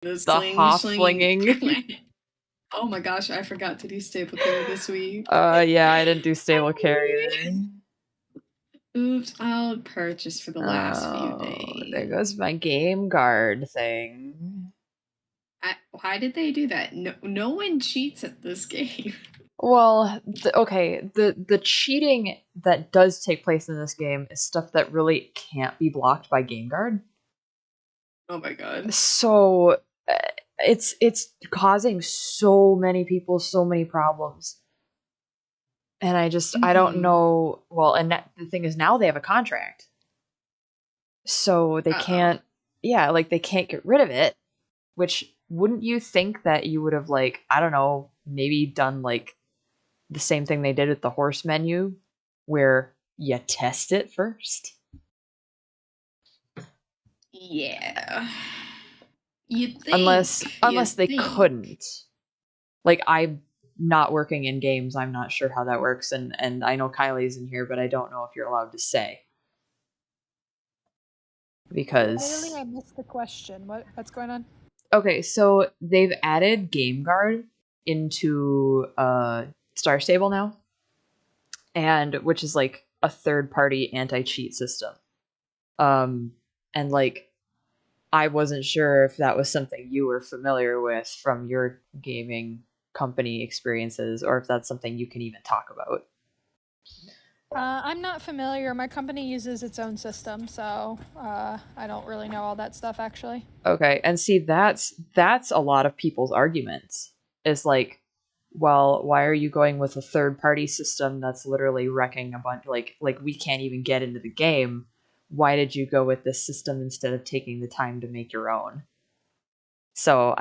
The The sling. half-flinging. Oh my gosh, I forgot to do stable carry this week. Yeah, I didn't do stable carry either. Oops, I'll purchase for the last few Oh, there days. goes my game guard thing. Why did they do that? No one cheats at this game. Well, the cheating that does take place in this game is stuff that really can't be blocked by game guard. Oh my god. So uh, it's causing so many people so many problems. And I don't Mm-hmm. know. Well, and the thing is now they have a contract. So they Uh-oh. can't, yeah, like they can't get rid of it, which wouldn't you think that you would have, like, I don't know, maybe done like the same thing they did with the horse menu where you test it first? Yeah. You'd Unless think. unless You'd they think. couldn't. Like, I'm not working in games, I'm not sure how that works, and I know Kylie's in here, but I don't know if you're allowed to say. Admittedly, Because I missed the question. What's going on? okay, so they've added Game Guard into Star Stable now, and which is like a third party anti cheat system. Um, and like I wasn't sure if that was something you were familiar with from your gaming company experiences, or if that's something you can even talk about. I'm not familiar. My company uses its own system, so I don't really know all that stuff actually. Okay, and see that's a lot of people's arguments. Is like, well, why are you going with a third party system that's literally wrecking a bunch, like we can't even get into the game. Why did you go with this system instead of taking the time to make your own? So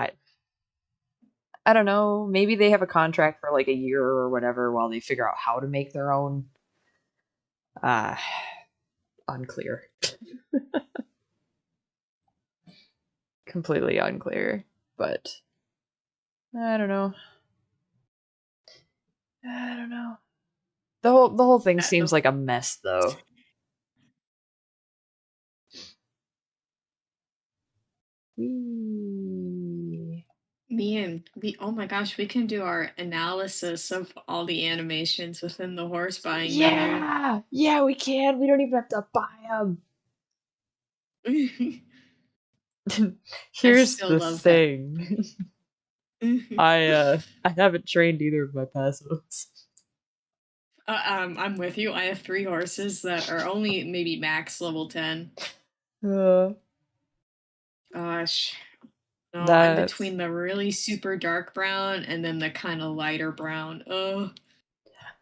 I don't know, maybe they have a contract for like a year or whatever while they figure out how to make their own. Uh Unclear. Completely unclear, but I don't know. I don't know. The whole thing seems like a mess, though. Whee. Oh my gosh, we can do our analysis of all the animations within the horse buying menu. Yeah, yeah, we can. We don't even have to buy them. I Here's still the love that. thing. I haven't trained either of my passos. I'm with you. I have 3 horses that are only maybe max level 10. Uh, Gosh. No, I'm that's between the really super dark brown and then the kind of lighter brown. Oh,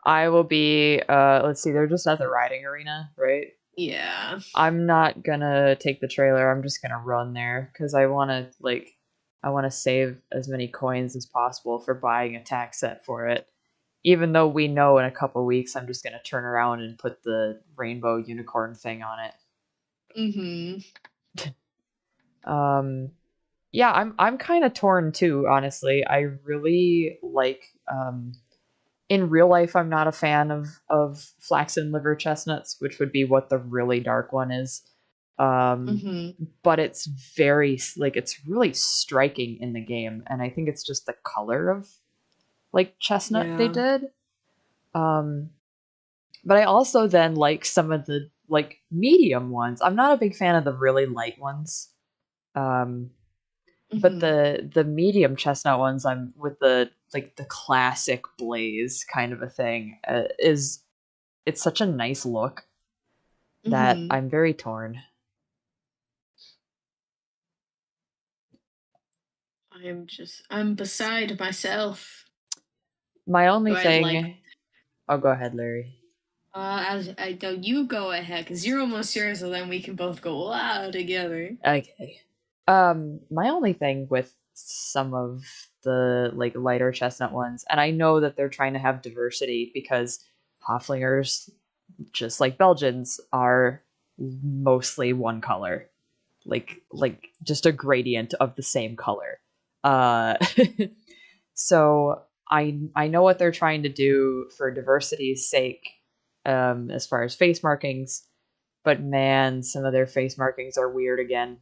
I will be. Let's see. They're just at the riding arena, right? yeah. I'm not gonna take the trailer. I'm just gonna run there because I want to save as many coins as possible for buying a tack set for it. Even though we know in a couple weeks I'm just gonna turn around and put the rainbow unicorn thing on it. Mm-hmm. Um, yeah, I'm kind of torn too, honestly. I really like in real life I'm not a fan of flaxen liver chestnuts, which would be what the really dark one is. Um, Mm-hmm. but it's very like it's really striking in the game, and I think it's just the color of like chestnut they Yeah. did. Um, but I also then like some of the like medium ones. I'm not a big fan of the really light ones. Um, but Mm-hmm. the medium chestnut ones, I'm with the like the classic blaze kind of a thing. Is it's such a nice look that Mm-hmm. I'm very torn. I'm beside myself. My Do only I like thing. Oh, go ahead, Larry. as I do you go ahead because you're almost here, so then we can both go wow together. Okay. My only thing with some of the like lighter chestnut ones, and I know that they're trying to have diversity because Hoflingers, just like Belgians, are mostly one color, like just a gradient of the same color. Uh, so I know what they're trying to do for diversity's sake, as far as face markings, but man, some of their face markings are weird again.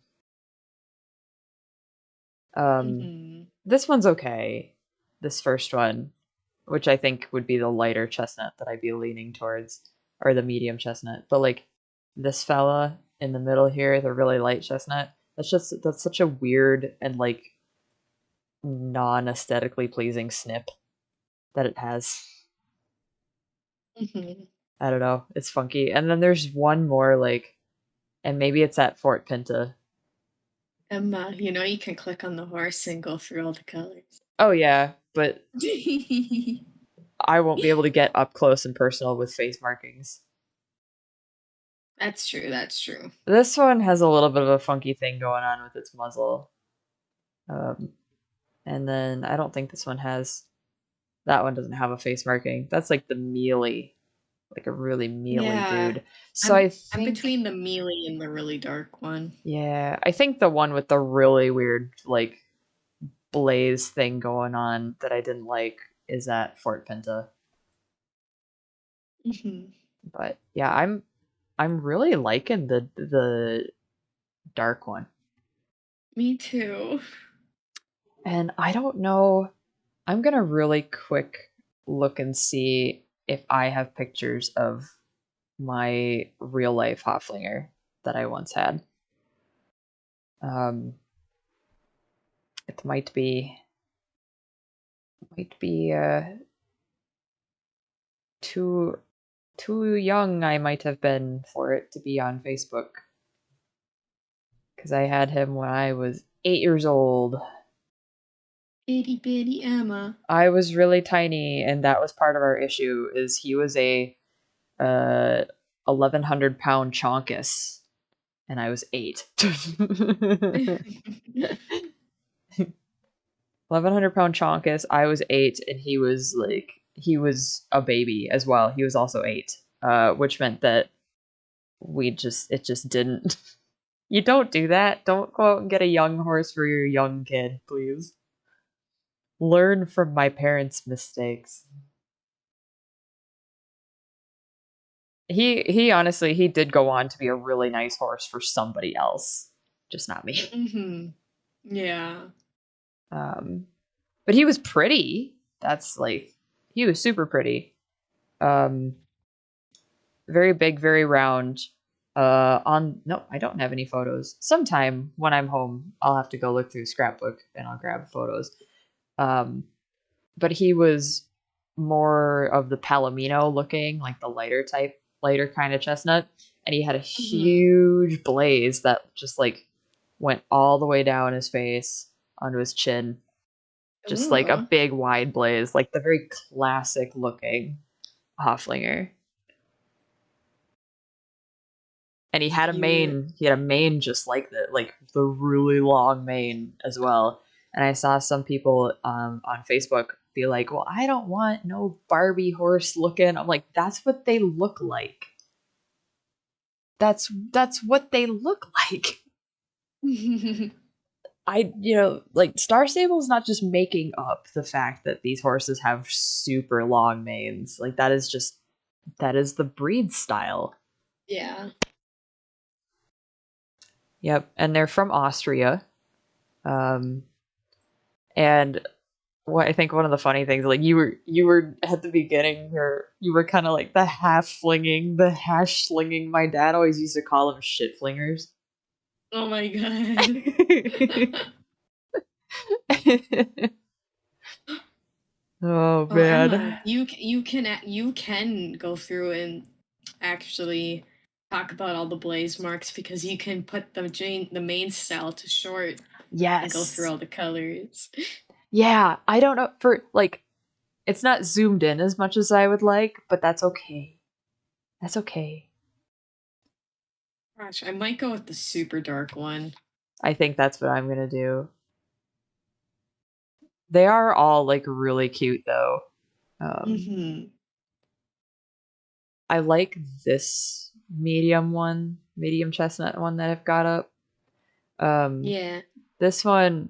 Mhm. This one's okay. This first one, which I think would be the lighter chestnut that I'd be leaning towards, or the medium chestnut. But like this fella in the middle here, the really light chestnut, that's such a weird and like non-aesthetically pleasing snip that it has. Mhm. I don't know. It's funky. And then there's one more like, and maybe it's at Fort Pinta. You can click on the horse and go through all the colors. Oh yeah, but I won't be able to get up close and personal with face markings. That's true. That's true. This one has a little bit of a funky thing going on with its muzzle. Um, and then I don't think this one has. That one doesn't have a face marking. That's like the mealy, like a really mealy Yeah. dude. So I I'm think, between the mealy and the really dark one. yeah, I think the one with the really weird like blaze thing going on that I didn't like is at Fort Pinta. Mhm. But yeah, I'm really liking the dark one. Me too. And I don't know. I'm gonna really quick look and see if I have pictures of my real life Hoflinger that I once had. Um, it might be too young I might have been for it to be on Facebook because I had him when I was 8 years old. Itty bitty Emma. I was really tiny, and that was part of our issue. Is he was a 1,100 pound chonkus, and I was 8. 1,100 pound chonkus. I was 8, and he was a baby as well. He was also 8, which meant that it just didn't. You don't do that. Don't go out and get a young horse for your young kid, please. Learn from my parents' mistakes. He honestly he did go on to be a really nice horse for somebody else, just not me. Mhm. Yeah. Um, but he was pretty. That's like he was super pretty. Um, very big, very round. On no, I don't have any photos. Sometime when I'm home, I'll have to go look through scrapbook and I'll grab photos. Um, but he was more of the palomino looking, like the lighter kind of chestnut, and he had a Mhm. huge blaze that just like went all the way down his face onto his chin, just like a Ooh. big wide blaze, like the very classic looking Hoflinger. And he had a Cute. mane. He had a mane just like that, like the really long mane as well. And I saw some people on Facebook be like, "Well, I don't want no Barbie horse looking." I'm like, "That's what they look like. That's what they look like." Like Star Stable is not just making up the fact that these horses have super long manes. Like that is the breed style. Yeah. Yep, and they're from Austria. Um, and what I think one of the funny things, like you were at the beginning, or you were kind of like the half flinging, the hash slinging. My dad always used to call them shit flingers. Oh my god. Oh Oh, Emma, man. you can go through and actually talk about all the blaze marks because you can put the main style to short and go through Yes. all the colors. Yeah, I don't know for like it's not zoomed in as much as I would like, but that's okay. That's okay. Gosh, I might go with the super dark one. I think that's what I'm gonna do. They are all like really cute though. Um, Mhm. I like this medium chestnut one that I've got up. Um, Yeah. this one,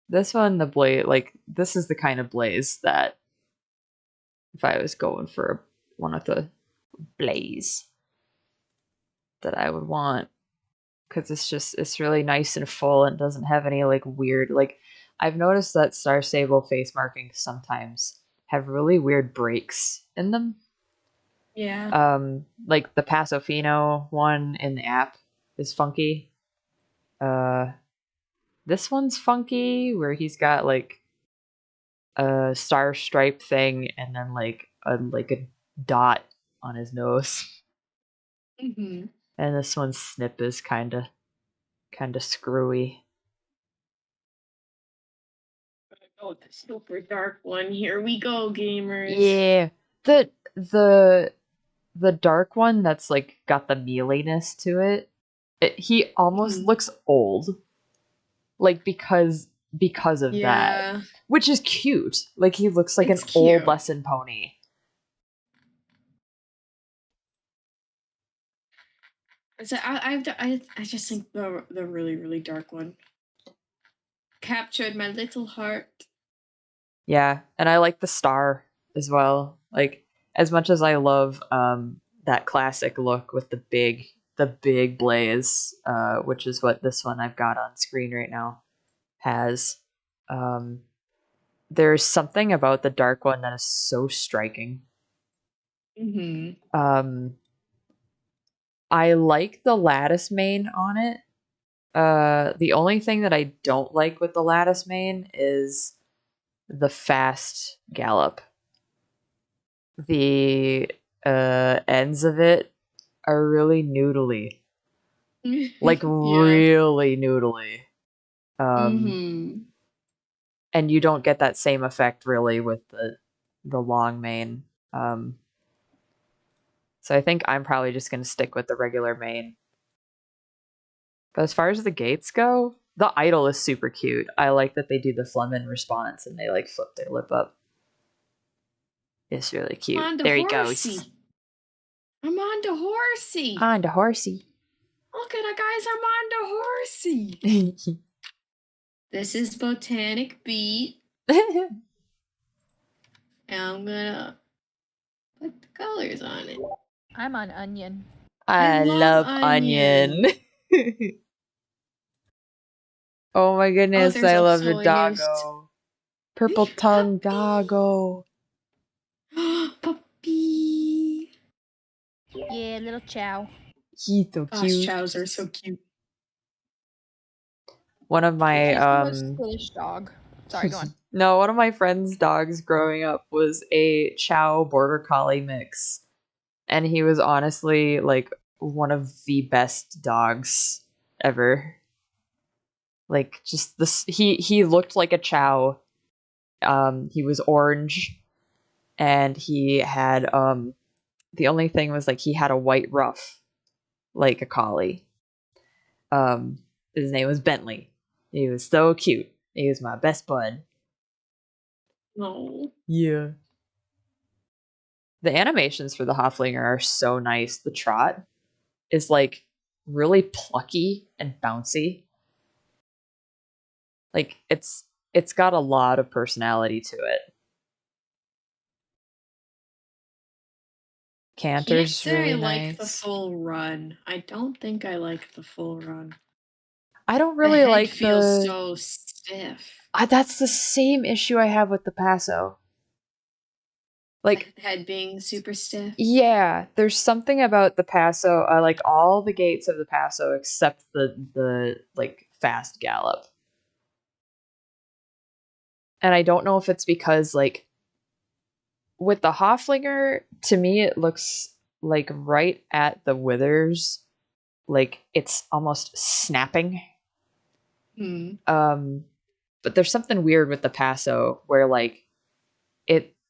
the blaze, like this is the kind of blaze that if I was going for one of the blaze that I would want because it's really nice and full and doesn't have any like weird like I've noticed that Star Stable face markings sometimes have really weird breaks in them. Yeah. Like the Paso Fino one in the app is funky. This one's funky where he's got like a star stripe thing and then like a dot on his nose. Mm-hmm. And this one's snip is kind of screwy. Oh, the super dark one. Here we go, gamers. Yeah. The dark one that's like got the mealiness to it. He almost looks old. Like because of that. Which is cute. Like he looks like an old lesson pony. So I just think the really, really dark one captured my little heart. Yeah, and I like the star as well. Like as much as I love that classic look with the big blaze, which is what this one I've got on screen right now has. There's something about the dark one that is so striking. Mm-hmm. I like the lattice mane on it. The only thing that I don't like with the lattice mane is the fast gallop. The ends of it are really noodly. Like really noodly. And you don't get that same effect really with the long mane. So I think I'm probably just going to stick with the regular mane. But as far as the gates go, the idol is super cute. I like that they do the Flemin response and they like flip their lip up. It's really cute. There he goes. I'm on the horsey. On the horsey. Look at it, guys. I'm on the horsey. This is Botanic Beat. And I'm gonna put the colors on it. I'm on Onion. I love Onion. Oh my goodness, I love the doggo. Purple tongue doggo. Puppy. Yeah, little chow. He's so cute. Chows are so cute. One of my British dog. Sorry, go on. No, one of my friend's dogs growing up was a Chow Border Collie mix. And he was honestly like one of the best dogs ever. Like just this he looked like a Chow. He was orange and he had the only thing was like he had a white ruff like a collie. His name was Bentley. He was so cute. He was my best bud. Oh. Yeah. The animations for the Hoflinger are so nice. The trot is like really plucky and bouncy. Like it's got a lot of personality to it. Canter's really nice. I like the full run. I don't think I like the full run. I don't really like the head feels so stiff. That's the same issue I have with the Paso. Like the head being super stiff. Yeah, there's something about the Paso. I like all the gates of the Paso except the like fast gallop. And I don't know if it's because like with the Hoflinger, to me it looks like right at the withers, like it's almost snapping. But there's something weird with the Paso where like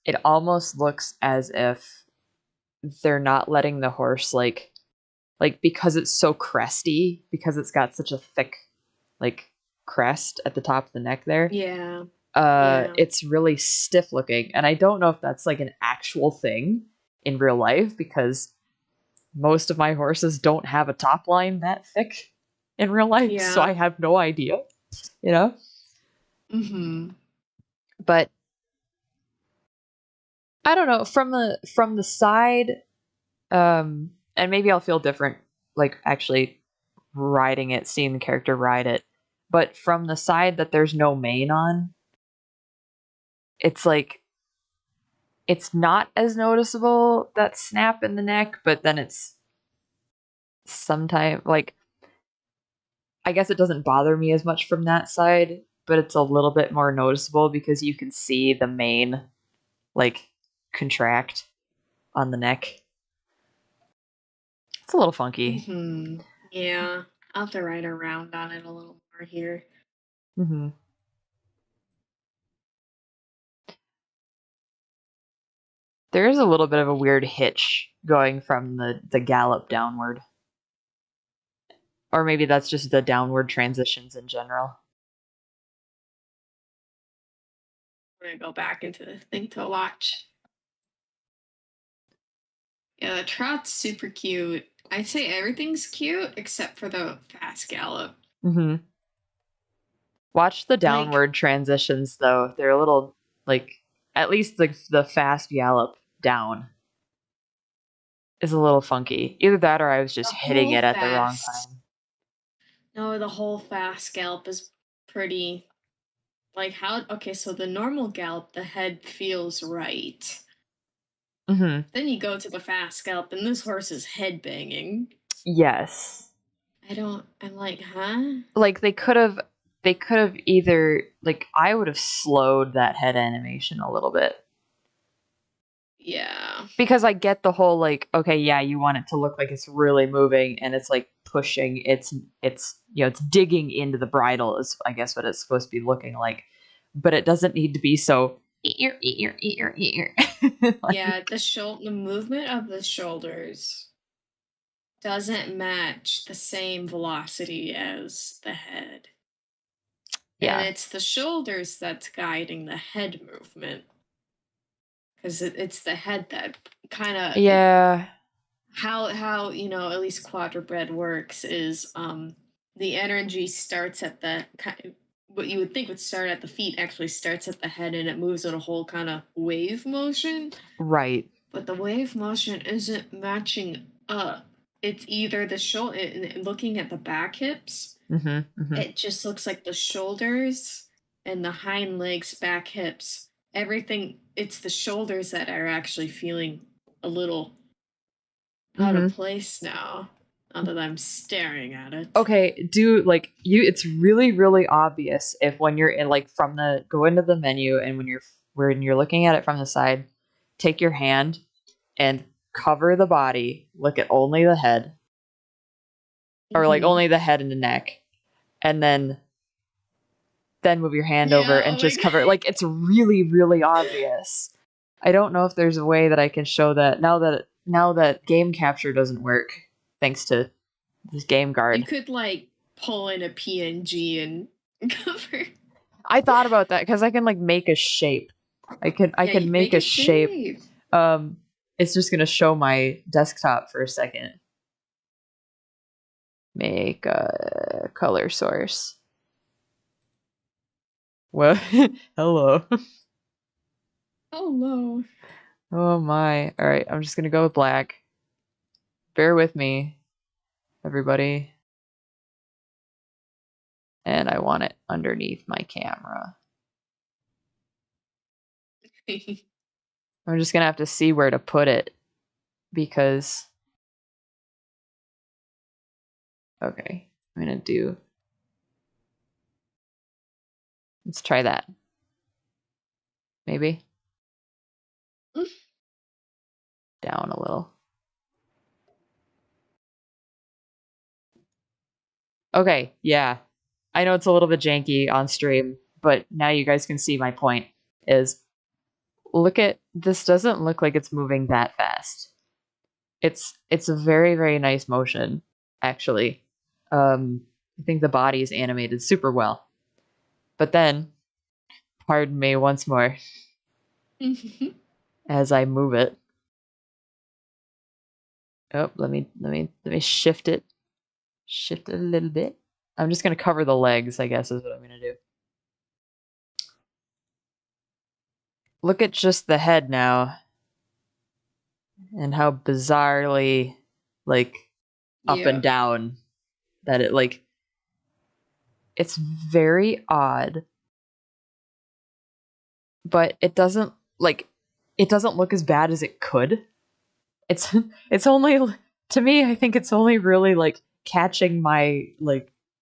it almost looks as if they're not letting the horse like because it's so cresty, because it's got such a thick like crest at the top of the neck there. Yeah. It's really stiff looking, and I don't know if that's like an actual thing in real life because most of my horses don't have a top line that thick in real life, so I have no idea, you know? But I don't know, from the side, and maybe I'll feel different like actually riding it, seeing the character ride it, but from the side that there's no mane on, it's like it's not as noticeable, that snap in the neck, but then it's sometimes like I guess it doesn't bother me as much from that side, but it's a little bit more noticeable because you can see the mane like contract on the neck. It's a little funky. Mm-hmm. Yeah, I'll have to ride around on it a little more here. Mm-hmm. There is a little bit of a weird hitch going from the gallop downward. Or maybe that's just the downward transitions in general. I'm gonna go back into the thing to watch. Yeah, the trot's super cute. I'd say everything's cute except for the fast gallop. Mm-hmm. Watch the downward transitions, though. They're a little, like, at least the fast gallop down is a little funky. Either that or I was just hitting it at the wrong time. No, the whole fast gallop is pretty... Like, how... Okay, so the normal gallop, the head feels right. Mm-hmm. Then you go to the fast gallop, and this horse is head banging. Yes. I'm like, huh? Like, they could have either, like, I would have slowed that head animation a little bit. Yeah. Because I get the whole, like, okay, yeah, you want it to look like it's really moving and it's like pushing, it's it's digging into the bridle is I guess what it's supposed to be looking like. But it doesn't need to be so like, yeah, the movement of the shoulders doesn't match the same velocity as the head. Yeah. And it's the shoulders that's guiding the head movement. Because it's the head that kind of... Yeah. How at least quadruped works is the energy starts at the... What you would think would start at the feet actually starts at the head, and it moves in a whole kind of wave motion. Right. But the wave motion isn't matching up. It's either the shoulder... Looking at the back hips, it just looks like the shoulders and the hind legs, back hips, everything. It's the shoulders that are actually feeling a little out of place now that I'm staring at it. Okay, it's really, really obvious if when you're in go into the menu and when you're looking at it from the side, take your hand and cover the body, look at only the head. Or like only the head and the neck. And then move your hand over and just cover it. Like, it's really, really obvious. I don't know if there's a way that I can show that now that game capture doesn't work, thanks to this game guard. You could pull in a PNG and cover. I thought about that because I can make a shape. I can make a shape. It's just gonna show my desktop for a second. Make a color source. Well, hello. Hello. Oh my. All right, I'm just going to go with black. Bear with me, everybody. And I want it underneath my camera. I'm just going to have to see where to put it because... Okay, I'm going to do... Let's try that. Maybe? Down a little. Okay, yeah. I know it's a little bit janky on stream, but now you guys can see my point. Is look at this, doesn't look like it's moving that fast. It's a very, very nice motion, actually. I think the body is animated super well. But then, pardon me once more, as I move it. Oh, let me shift it. Shift it a little bit. I'm just gonna cover the legs, I guess, is what I'm gonna do. Look at just the head now. And how bizarrely, up and down that it, It's very odd, but it doesn't look as bad as it could. It's only, to me, I think it's only really like catching my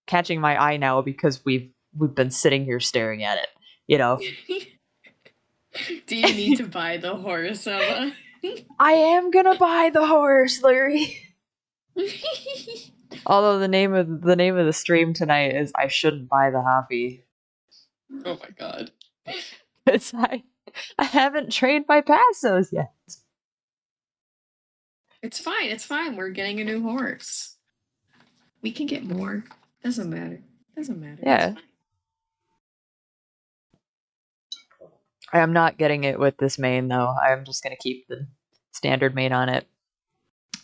eye now because we've been sitting here staring at it, you know. Do you need to buy the horse, Emma? I am gonna buy the horse, Larry. Although the name of the stream tonight is I shouldn't buy the haffie. Oh my god. Because I haven't trained my passos yet. It's fine. We're getting a new horse. We can get more. Doesn't matter. Yeah. I am not getting it with this mane, though. I'm just going to keep the standard mane on it.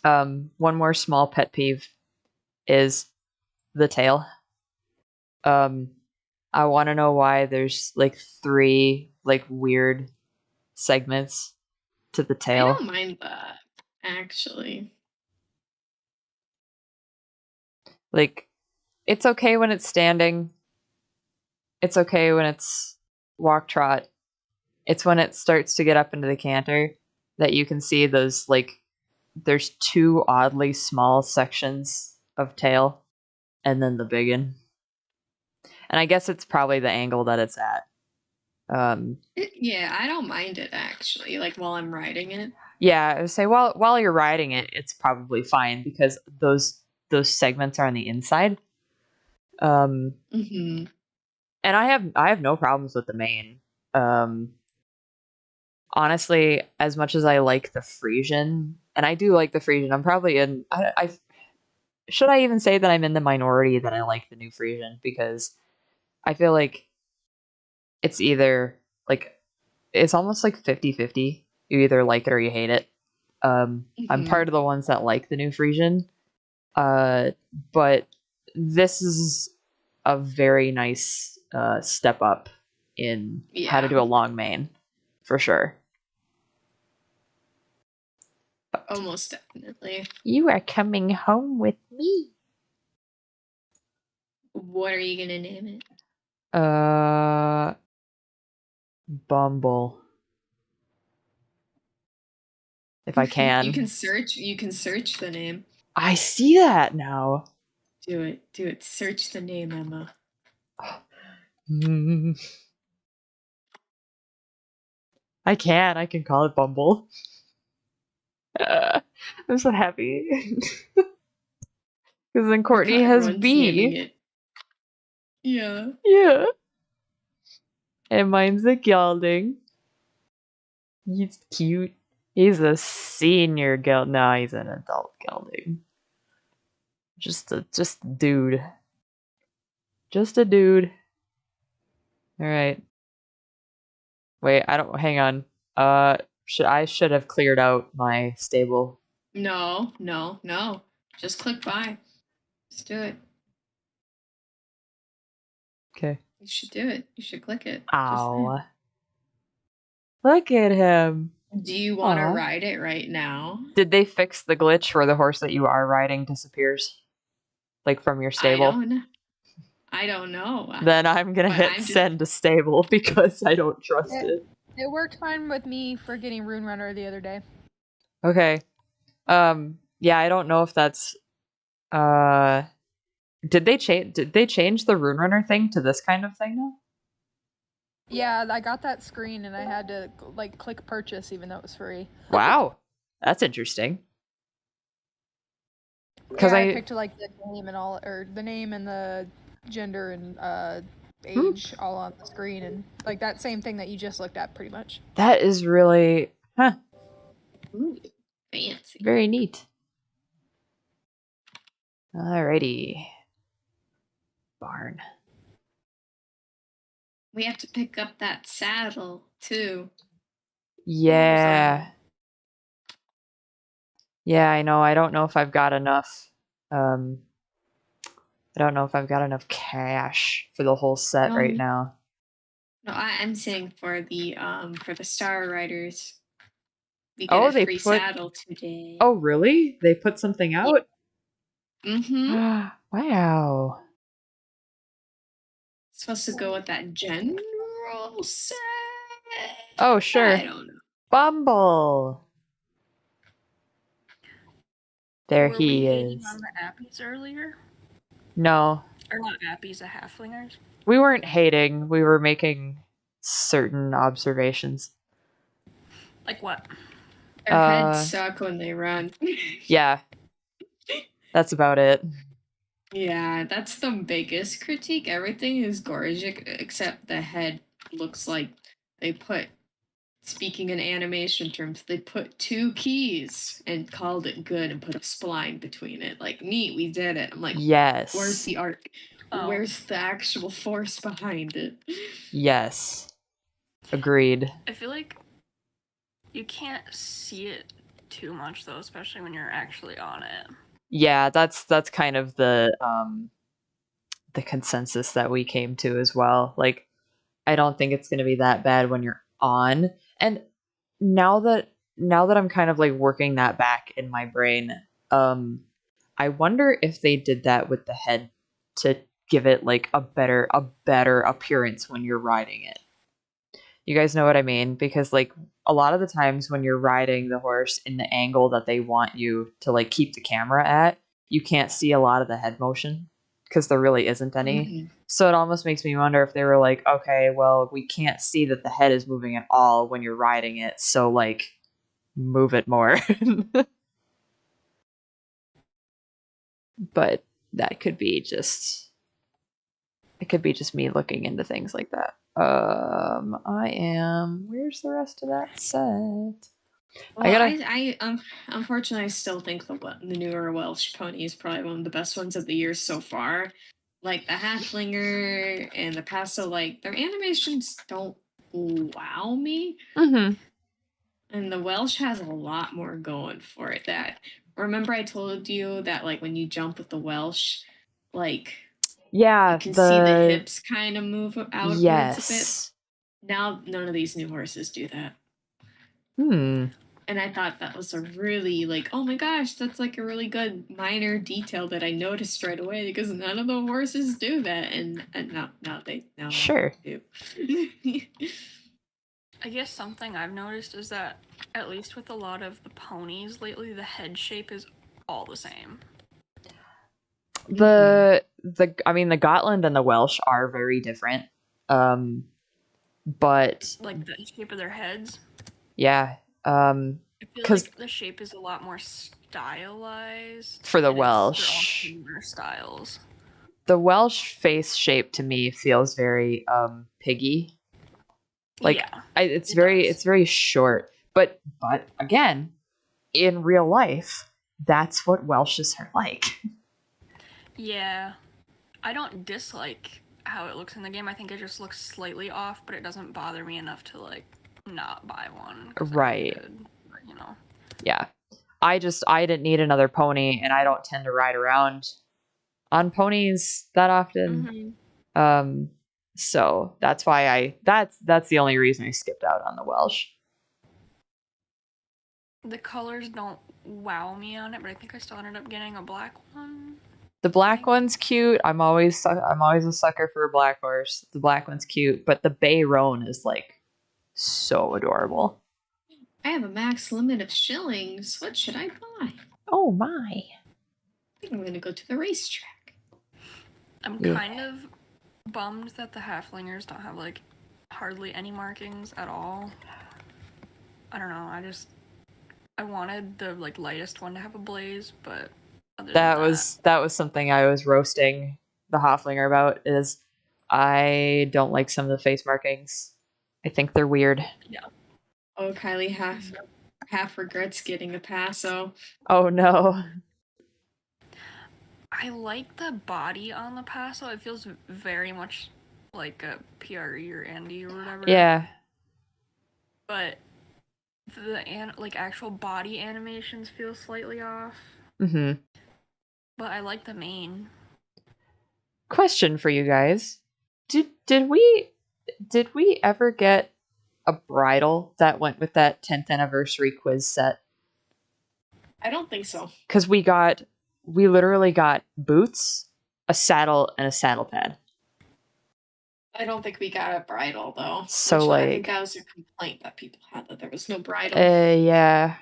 One more small pet peeve is the tail. I want to know why there's like 3 like weird segments to the tail. I don't mind that, actually. Like, it's okay when it's standing. It's okay when it's walk trot. It's when it starts to get up into the canter that you can see those, like, there's 2 oddly small sections of tail and then the big one. And I guess it's probably the angle that it's at. Yeah, I don't mind it, actually, like while I'm riding it. Yeah, I would say while you're riding it, it's probably fine because those segments are on the inside. Mm-hmm. And I have no problems with the mane. Honestly, as much as I like the Frisian, and I do like the Frisian, I'm probably in. I should I even say that I'm in the minority that I like the new Frisian, because I feel like it's either like it's almost like 50-50. You either like it or you hate it. I'm part of the ones that like the new Frisian, but this is a very nice step up in how to do a long mane, for sure. But almost definitely. You are coming home with me. What are you gonna name it? Bumble. If I can. You can search the name. I see that now. Do it. Search the name, Emma. I can call it Bumble. I'm so happy. Because then Courtney has B. Yeah. Yeah. And mine's a gelding. He's cute. He's a senior gelding. No, he's an adult gelding. Just a dude. Just a dude. Alright. Wait, hang on. I should have cleared out my stable. No. Just click buy. Just do it. Okay. You should do it. You should click it. Ow. Look at him. Do you want to ride it right now? Did they fix the glitch where the horse that you are riding disappears? Like from your stable? I don't know. Then I'm going to hit send to stable because I don't trust it. It worked fine with me for getting Rune Runner the other day. Okay. Yeah, I don't know if that's did they change the Rune Runner thing to this kind of thing now? Yeah, I got that screen and I had to like click purchase even though it was free. Wow. That's interesting. Because I picked like the name and all, or the name and the gender and age all on the screen, and like that same thing that you just looked at pretty much. That is really Ooh, fancy. Very neat. Alrighty. Barn. We have to pick up that saddle too. Yeah. Yeah, I know. I don't know if I've got enough. I don't know if I've got enough cash for the whole set right now. No, I'm saying for the Star Riders. We get a free saddle today. Oh, really? They put something out? Mm-hmm. Wow. supposed to go with that general set. Oh, sure. I don't know. Bumble. There Were we hating is. on the appies earlier? No. Or not appies, the halflingers? We weren't hating. We were making certain observations. Like what? Their heads suck when they run. Yeah. That's about it. Yeah, that's the biggest critique. Everything is gorgeous except the head looks like they put, speaking in animation terms, they put 2 keys and called it good and put a spline between it. Like, neat, we did it. I'm like, yes. Where's the art? Oh. Where's the actual force behind it? Yes. Agreed. I feel like you can't see it too much though, especially when you're actually on it. Yeah, that's kind of the consensus that we came to as well. Like, I don't think it's going to be that bad when you're on. And now that I'm kind of like working that back in my brain, I wonder if they did that with the head to give it like a better appearance when you're riding it. You guys know what I mean? Because like a lot of the times when you're riding the horse in the angle that they want you to like keep the camera at, you can't see a lot of the head motion because there really isn't any. Mm-hmm. So it almost makes me wonder if they were like, okay, well, we can't see that the head is moving at all when you're riding it, so like move it more. But that could be just me looking into things like that. Where's the rest of that set? Well, I unfortunately I still think the newer Welsh pony is probably one of the best ones of the year so far. Like the Halflinger and the Paso, like their animations don't wow me. Mm-hmm. And the Welsh has a lot more going for it. That, remember I told you that like when you jump with the Welsh, like you can see the hips kind of move outwards a bit. Now none of these new horses do that. And I thought that was a really like, oh my gosh, that's like a really good minor detail that I noticed right away because none of the horses do that, and now they sure do. I guess something I've noticed is that at least with a lot of the ponies lately, the head shape is all the same. The Gotland and the Welsh are very different. But like the shape of their heads. Yeah. I feel like the shape is a lot more stylized for the Welsh. They're all similar styles. The Welsh face shape to me feels very piggy. Like yeah, it's very short. But again, in real life, that's what Welshes are like. Yeah. I don't dislike how it looks in the game. I think it just looks slightly off, but it doesn't bother me enough to like not buy one. Right. But, you know. Yeah. I didn't need another pony, and I don't tend to ride around on ponies that often. Mm-hmm. So that's why that's the only reason I skipped out on the Welsh. The colors don't wow me on it, but I think I still ended up getting a black one. The black one's cute. I'm always a sucker for a black horse. The black one's cute, but the Bay Roan is like so adorable. I have a max limit of shillings. What should I buy? Oh my! I think I'm gonna go to the racetrack. I'm kind of bummed that the Halflingers don't have like hardly any markings at all. I don't know. I wanted the like lightest one to have a blaze, but that was something I was roasting the Hoflinger about. Is I don't like some of the face markings. I think they're weird. Yeah. Oh, Kylie half regrets getting a Paso. Oh no. I like the body on the Paso. It feels very much like a PRE or Andy or whatever. Yeah. But the actual body animations feel slightly off. Mm-hmm. But I like the mane. Question for you guys: Did we ever get a bridle that went with that 10th anniversary quiz set? I don't think so. Because we literally got boots, a saddle, and a saddle pad. I don't think we got a bridle though. So I think that was a complaint that people had, that there was no bridle. Yeah.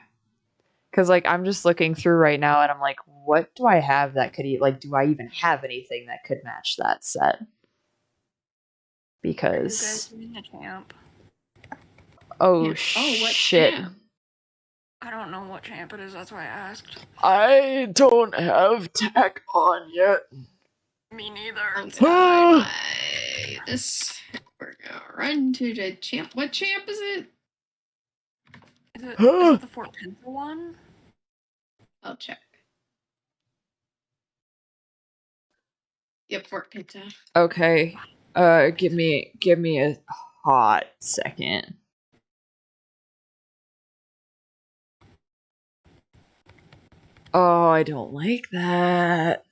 Because, like, I'm just looking through right now, and I'm like, what do I have that could eat? Like, do I even have anything that could match that set? Because... Are you guys doing a champ? Oh, what shit. champ? I don't know what champ it is, that's why I asked. I don't have tack on yet. Me neither. We're gonna run to the champ. What champ is it? Is it the Fort Pinto one? I'll check. Yep, Fort Pinto. Okay. Give me a hot second. Oh, I don't like that.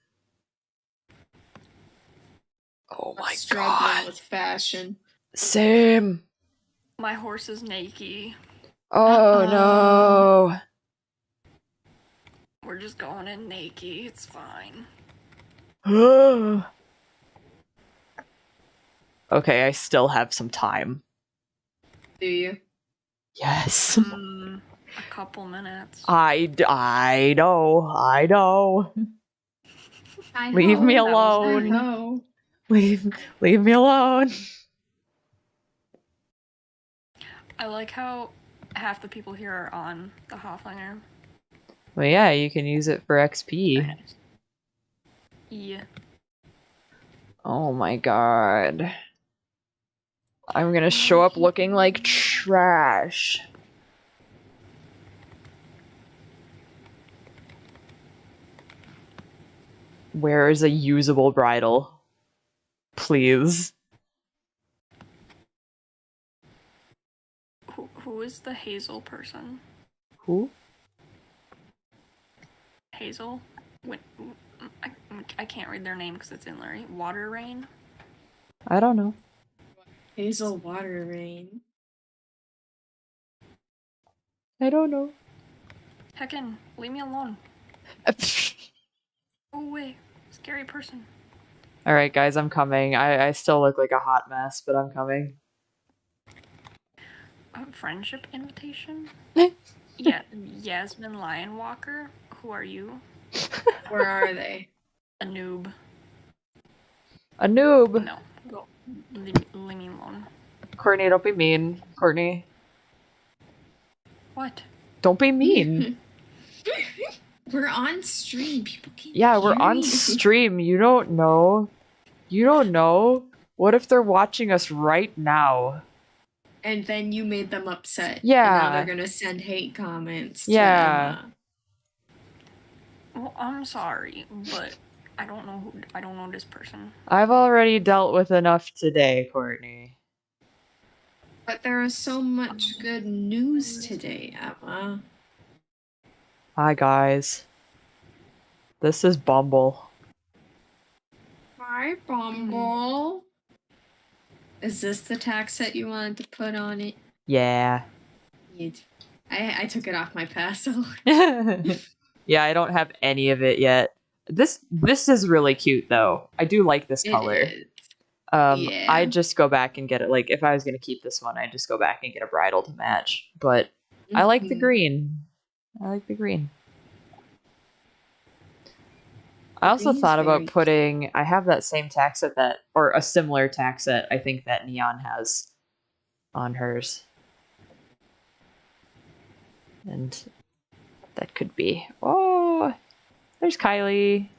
Oh my god. Struggling with fashion. Same. My horse is naked. Oh no. We're just going in naked. It's fine. Okay, I still have some time. Do you? Yes. A couple minutes. I know. Leave me alone. Leave me alone. I like how half the people here are on the Hoflinger. Well, yeah, you can use it for XP. Yeah. Oh my god. I'm gonna show up looking like trash. Where is a usable bridle? Please. Who is the Hazel person? Who? Hazel? I can't read their name because it's in Larry. Water Rain? I don't know. Hazel Water Rain. I don't know. Heckin', leave me alone. Oh wait, scary person. Alright guys, I'm coming. I still look like a hot mess, but I'm coming. A friendship invitation? Yeah, Yasmin Lionwalker. Who are you? Where are they? A noob. A noob? No, go. Leave me alone. Courtney, don't be mean. Courtney. What? Don't be mean. We're on stream. People can't Yeah, we're hear on you. stream. You don't know. You don't know. What if they're watching us right now? And then you made them upset. Yeah. And now they're gonna send hate comments. Yeah. Well, I'm sorry, but I don't know this person. I've already dealt with enough today, Courtney. But there is so much good news today, Emma. Hi, guys. This is Bumble. Hi, Bumble. Is this the tag set you wanted to put on it? Yeah. I took it off my passo. Yeah, I don't have any of it yet. This is really cute, though. I do like this color. Yeah. I'd just go back and get it. Like, if I was going to keep this one, I'd just go back and get a bridle to match. But I like the green. I like the green. I also thought about putting... I have that same tack set that... Or a similar tack set, I think, that Neon has on hers. And that could be... Oh! There's Kylie.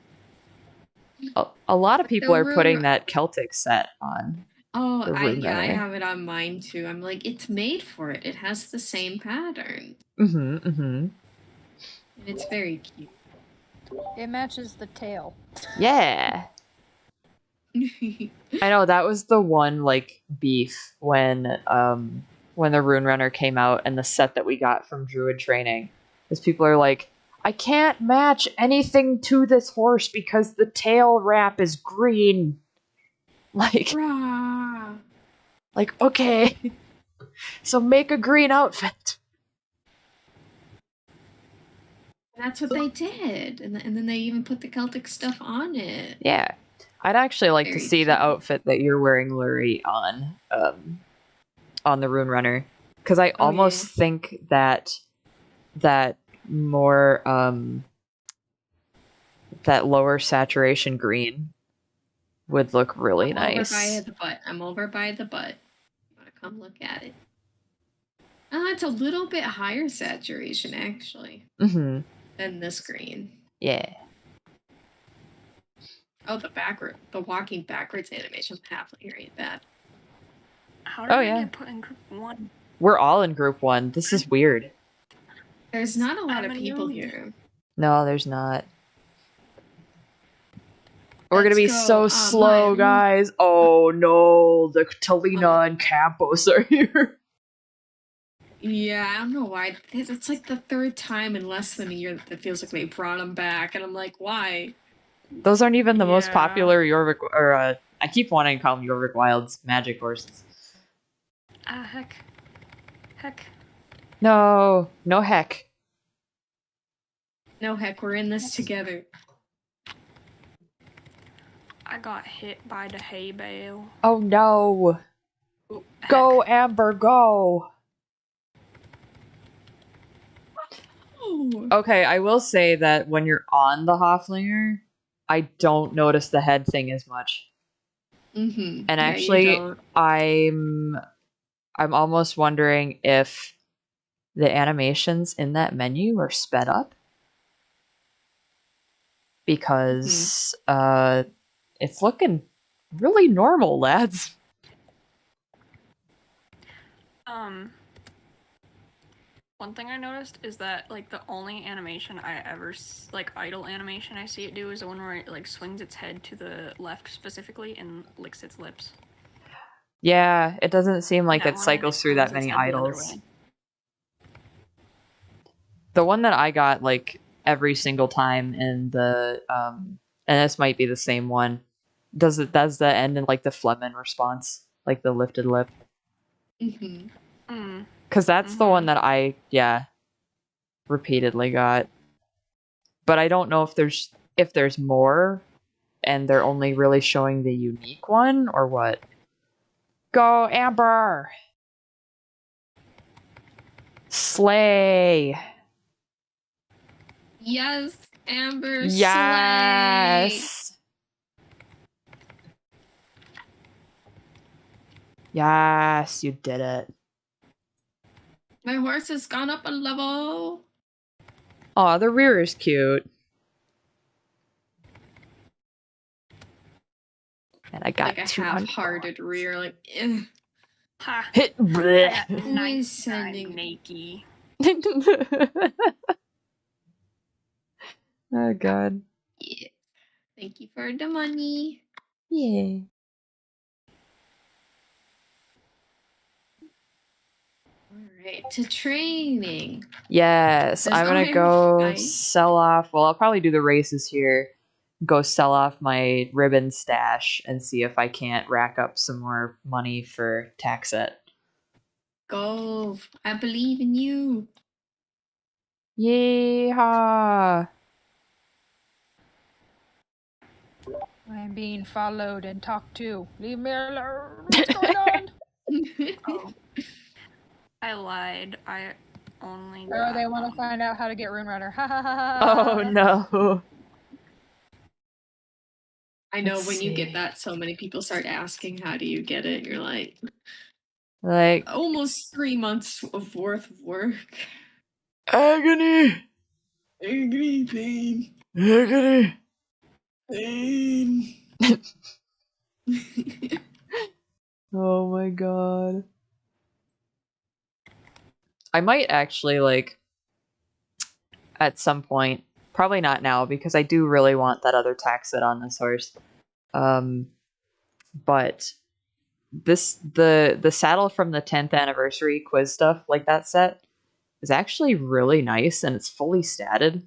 A lot of people are putting that Celtic set on. Oh, I have it on mine too. I'm like, it's made for it. It has the same pattern. And it's very cute. It matches the tail. Yeah. I know, that was the one, like, beef when the Rune Runner came out and the set that we got from Druid Training. Because people are like, I can't match anything to this horse because the tail wrap is green. Like, okay. So make a green outfit. That's what they did. And then they even put the Celtic stuff on it. Yeah. I'd actually like to see the outfit that you're wearing, Lurie, on the Rune Runner, because I almost think that more that lower saturation green would look really nice. I'm over by the butt. You want to come look at it? It's a little bit higher saturation, actually, than this green. Yeah. Oh, the walking backwards animation halfling ain't bad. How did I get put in group 1? We're all in group 1. This is weird. There's not a lot of people here. No, there's not. We're gonna be so slow, guys. Oh no, the Talina and Campos are here. Yeah, I don't know why. It's like the third time in less than a year that it feels like they brought them back, and I'm like, why? Those aren't even the most popular Jorvik, or I keep wanting to call them Jorvik Wilds magic horses. Heck. No heck. No heck, we're in this together. I got hit by the hay bale. Oh no. Ooh, go, Amber, go. Okay, I will say that when you're on the Hofflinger, I don't notice the head thing as much. And actually, I'm almost wondering if the animations in that menu are sped up. Because it's looking really normal, lads. One thing I noticed is that, like, the only animation I ever, like, idle animation I see it do is the one where it, like, swings its head to the left specifically and licks its lips. Yeah, it doesn't seem like it cycles through that many idles. The one that I got, like, every single time in the, and this might be the same one, does the end in, like, the Flemen response, like the lifted lip. Because that's the one that I, repeatedly got. But I don't know if there's more, and they're only really showing the unique one, or what. Go, Amber! Slay! Yes, Amber, yes! slay! Yes, you did it. My horse has gone up a level. Aw, the rear is cute. And I got like a half-hearted rear, like, Ha! Hit bleh. Who is sending Nakey? Oh god. Yeah. Thank you for the money. Yeah. Alright, to training. Yes, I'm gonna go sell off. Well, I'll probably do the races here. Go sell off my ribbon stash and see if I can't rack up some more money for Taxet. Go. I believe in you. Yeehaw. I'm being followed and talked to. Leave me alone. What's going on? I lied. I only. Oh, they want to find out how to get Rune Runner. Ha ha ha ha. Oh no. I know when you get that, so many people start asking, how do you get it? You're like almost 3 months of worth of work. Agony. Agony, pain. Agony. Pain. Oh my god. I might actually, like, at some point, probably not now, because I do really want that other Taxet on this horse. But the saddle from the 10th anniversary quiz stuff, like that set, is actually really nice, and it's fully statted.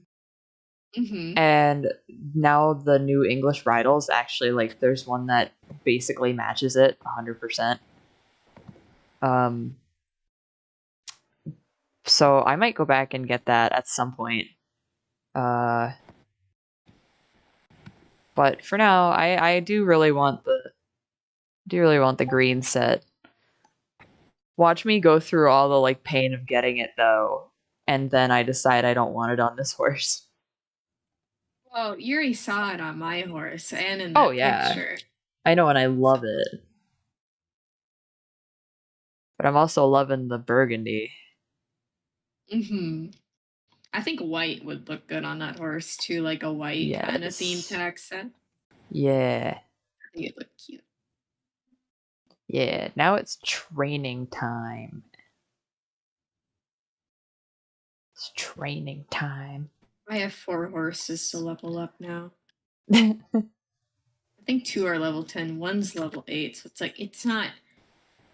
And now the new English bridles actually, like, there's one that basically matches it 100%. So I might go back and get that at some point. But But for now, I do really want the green set. Watch me go through all the like pain of getting it though, and then I decide I don't want it on this horse. Well, you already saw it on my horse and in that picture. I know, and I love it. But I'm also loving the burgundy. I think white would look good on that horse too, like a white kind of theme tag set. Yeah. I think it look cute. Yeah, now it's training time. It's training time. I have 4 horses to level up now. I think 2 are level 10, 1's level 8, so it's like, it's not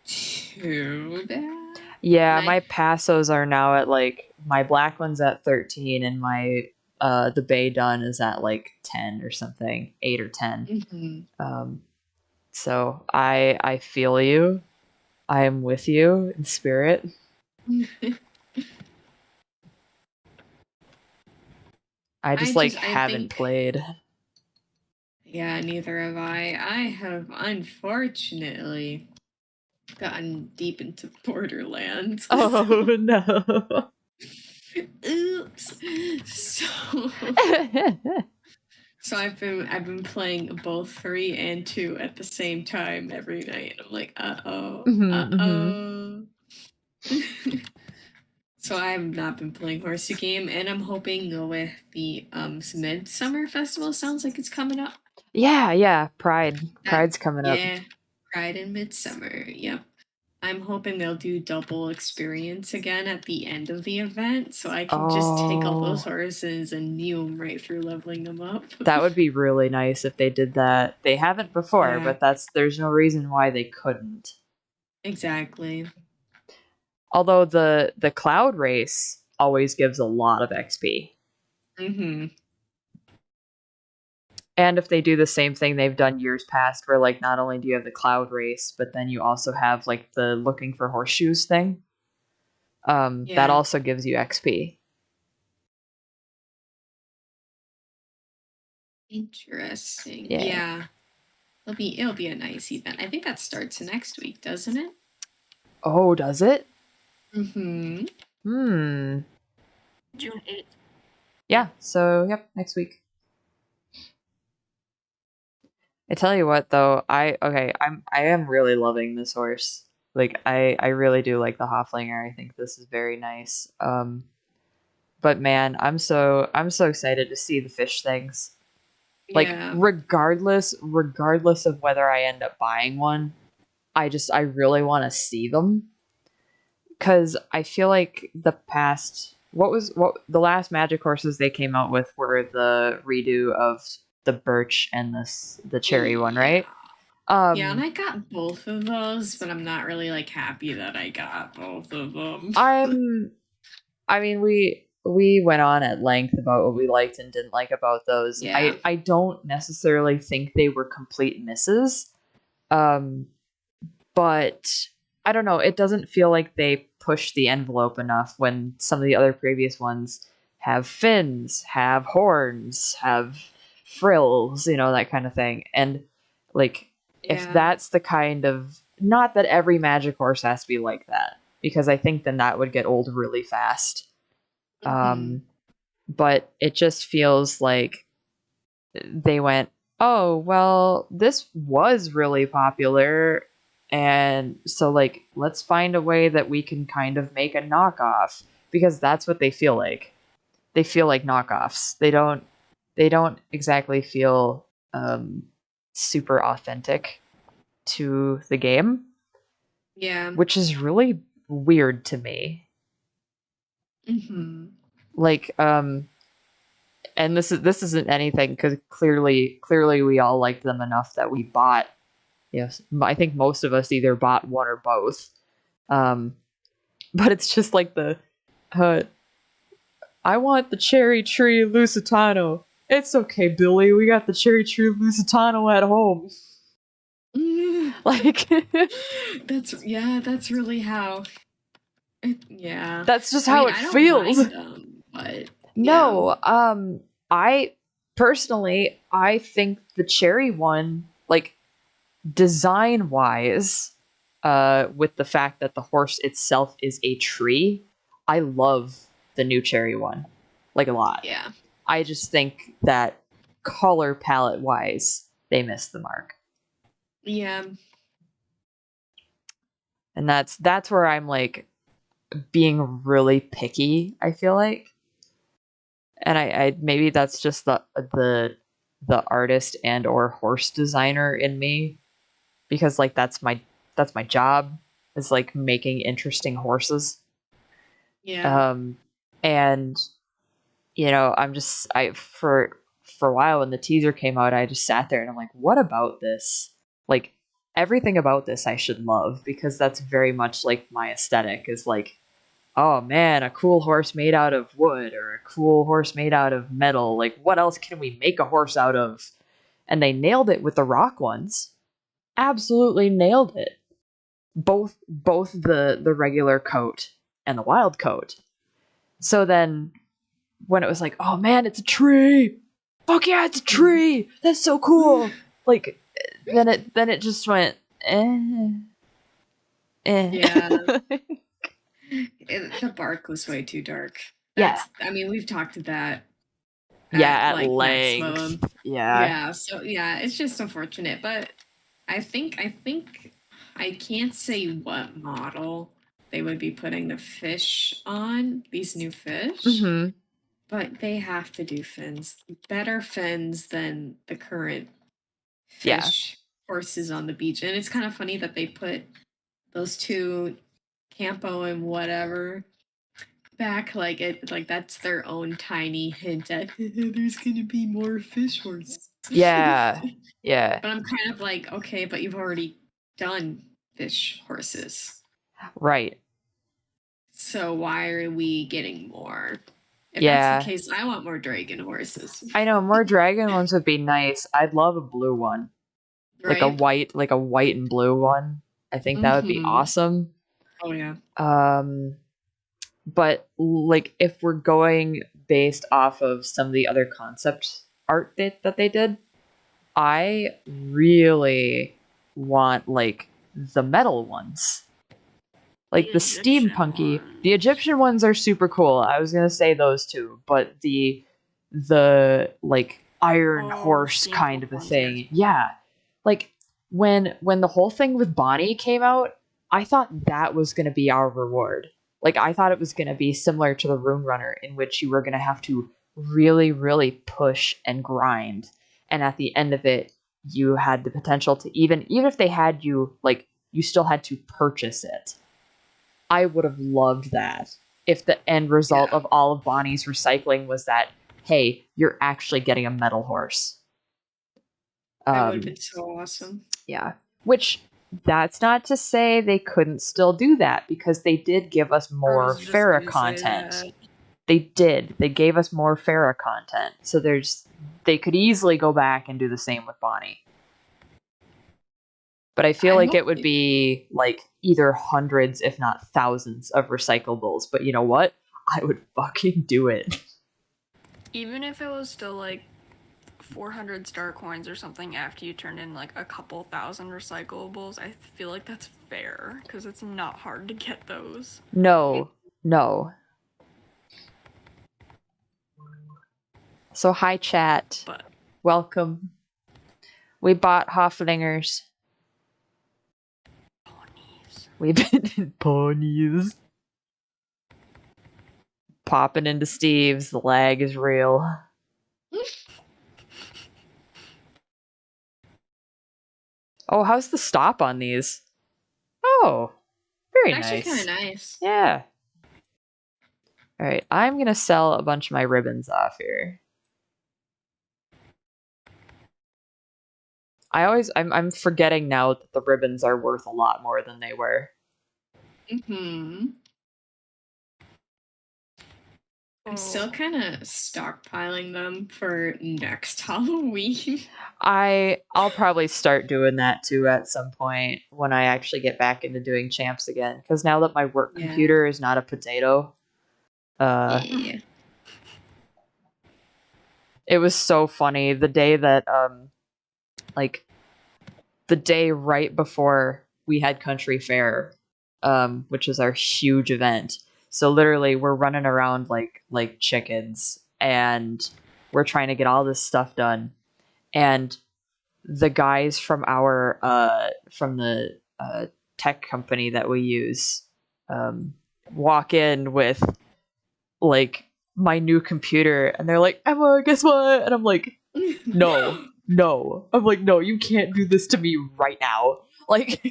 too bad. Yeah, my passos are now at like, my black one's at 13 and my the Bay Dun is at like 10 or something, 8 or 10. So I feel you. I am with you in spirit. I just haven't played. Yeah, neither have I. I have unfortunately gotten deep into Borderlands. Oh no. Oops. So I've been playing both 3 and 2 at the same time every night. I'm like, So I have not been playing Horsey Game, and I'm hoping with the Midsummer Festival, sounds like it's coming up. Yeah, Pride's coming up. Yeah, Pride and Midsummer, yep. I'm hoping they'll do double experience again at the end of the event, so I can just take all those horses and kneel them right through leveling them up. That would be really nice if they did that. They haven't before, but there's no reason why they couldn't. Exactly. Although the cloud race always gives a lot of XP. And if they do the same thing they've done years past, where like not only do you have the cloud race, but then you also have like the looking for horseshoes thing, that also gives you XP. Interesting. Yeah. It'll be a nice event. I think that starts next week, doesn't it? Oh, does it? June 8th. Yeah, so yep, next week. I tell you what though, I am really loving this horse. Like I really do like the Haflinger. I think this is very nice. But man, I'm so excited to see the fish things. Like regardless of whether I end up buying one, I really want to see them. Cuz I feel like the last Magic horses they came out with were the redo of the birch and the cherry one, right? Yeah, and I got both of those, but I'm not really like happy that I got both of them. I mean, we went on at length about what we liked and didn't like about those. Yeah. I don't necessarily think they were complete misses. But I don't know, it doesn't feel like they pushed the envelope enough when some of the other previous ones have fins, have horns, have frills, that kind of thing. And like if that's the kind of, not that every Magic horse has to be like that, because I think then that would get old really fast. But it just feels like they went, oh well, this was really popular, and so like let's find a way that we can kind of make a knockoff, because that's what they feel like. They feel like knockoffs. They don't exactly feel super authentic to the game. Yeah. Which is really weird to me. Like, and this isn't anything, because clearly we all liked them enough that we bought. Yes, I think most of us either bought one or both. But it's just like I want the Cherry Tree Lusitano. It's okay, Billy. We got the Cherry Tree Lusitano at home. Like that's really how. That's just how it feels. But no, personally, I think the cherry one, like, design-wise, with the fact that the horse itself is a tree, I love the new cherry one, like, a lot. Yeah. I just think that color palette-wise, they missed the mark. Yeah. And that's where I'm, like, being really picky, I feel like. And I maybe that's just the artist and or horse designer in me, because, like, that's my job, is, like, making interesting horses. Yeah. And you know, for a while when the teaser came out, I just sat there and I'm like, what about this? Like, everything about this I should love, because that's very much like my aesthetic, is like, oh man, a cool horse made out of wood, or a cool horse made out of metal. Like, what else can we make a horse out of? And they nailed it with the rock ones. Absolutely nailed it. Both the regular coat and the wild coat. So then when it was like, oh man, it's a tree. Fuck yeah, it's a tree. That's so cool. Like, then it just went, eh. Yeah. The bark was way too dark. I mean, we've talked to that. At like, length. Maximum. Yeah. So yeah, it's just unfortunate, but I think I can't say what model they would be putting the fish on, these new fish. Mm-hmm. But they have to do fins. Better fins than the current fish horses on the beach. And it's kind of funny that they put those two, Campo and whatever, back, like that's their own tiny hint at there's gonna be more fish horses. Yeah. But I'm kind of like, okay, but you've already done fish horses. Right. So why are we getting more? If that's the case, I want more dragon horses. I know, more dragon ones would be nice. I'd love a blue one. Right? Like a white and blue one. I think that would be awesome. Oh yeah. But, like, if we're going based off of some of the other concept art that they did, I really want, like, the metal ones. Like, the steampunky. The Egyptian ones are super cool. I was gonna say those two, but the like, iron horse kind of a thing. Yeah. Like, when the whole thing with Bonnie came out, I thought that was gonna be our reward. Like, I thought it was gonna be similar to the Rune Runner, in which you were gonna have to really, really push and grind. And at the end of it, you had the potential to, even if they had you, like, you still had to purchase it. I would have loved that if the end result of all of Bonnie's recycling was that, hey, you're actually getting a metal horse. That would have been so awesome. Yeah. Which, that's not to say they couldn't still do that, because they did give us more Farah content. They did. They gave us more Farah content. So they could easily go back and do the same with Bonnie. But I feel like it would be, like, either hundreds, if not thousands, of recyclables. But you know what? I would fucking do it. Even if it was still, like, 400 star coins or something after you turned in, like, a couple thousand recyclables, I feel like that's fair, because it's not hard to get those. No. So, hi, chat. Welcome. We bought Hofflingers. We've been ponies. Popping into Steve's. The lag is real. Oh, how's the stop on these? Oh, very nice. Actually kind of nice. Yeah. Alright, I'm gonna sell a bunch of my ribbons off here. I'm forgetting now that the ribbons are worth a lot more than they were. Mm-hmm. I'm still kind of stockpiling them for next Halloween. I'll probably start doing that too at some point when I actually get back into doing champs again. Because now that my work computer is not a potato, It was so funny. The day that, like, the day right before we had Country Fair, which is our huge event. So literally, we're running around like chickens, and we're trying to get all this stuff done. And the guys from the tech company that we use walk in with like my new computer, and they're like, Emma, guess what? And I'm like, no. I'm like, no, you can't do this to me right now. Like,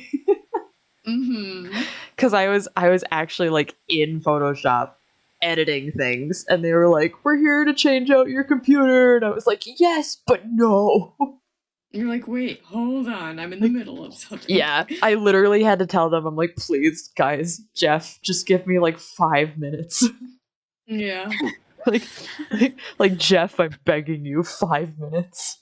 because I was actually like in Photoshop editing things, and they were like, we're here to change out your computer, and I was like, yes, but no. You're like, wait, hold on, I'm in the middle of something. Yeah, I literally had to tell them, I'm like, please, guys, Jeff, just give me like 5 minutes. Yeah. like Jeff, I'm begging you, 5 minutes.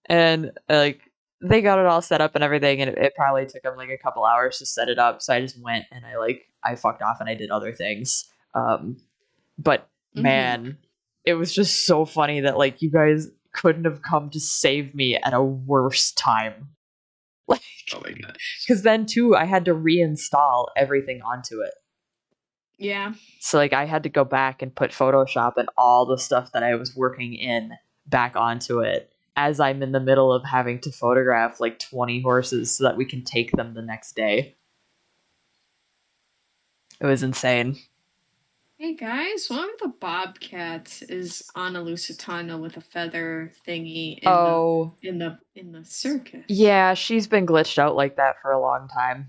And like they got it all set up and everything, and it probably took them like a couple hours to set it up. So I just went and I fucked off and I did other things. But man, it was just so funny that like you guys couldn't have come to save me at a worse time. Like, oh my gosh. Because then too, I had to reinstall everything onto it. Yeah. So like I had to go back and put Photoshop and all the stuff that I was working in back onto it, as I'm in the middle of having to photograph like 20 horses so that we can take them the next day. It was insane. Hey guys, one of the bobcats is on a Lusitano with a feather thingy in the circus. Yeah, she's been glitched out like that for a long time.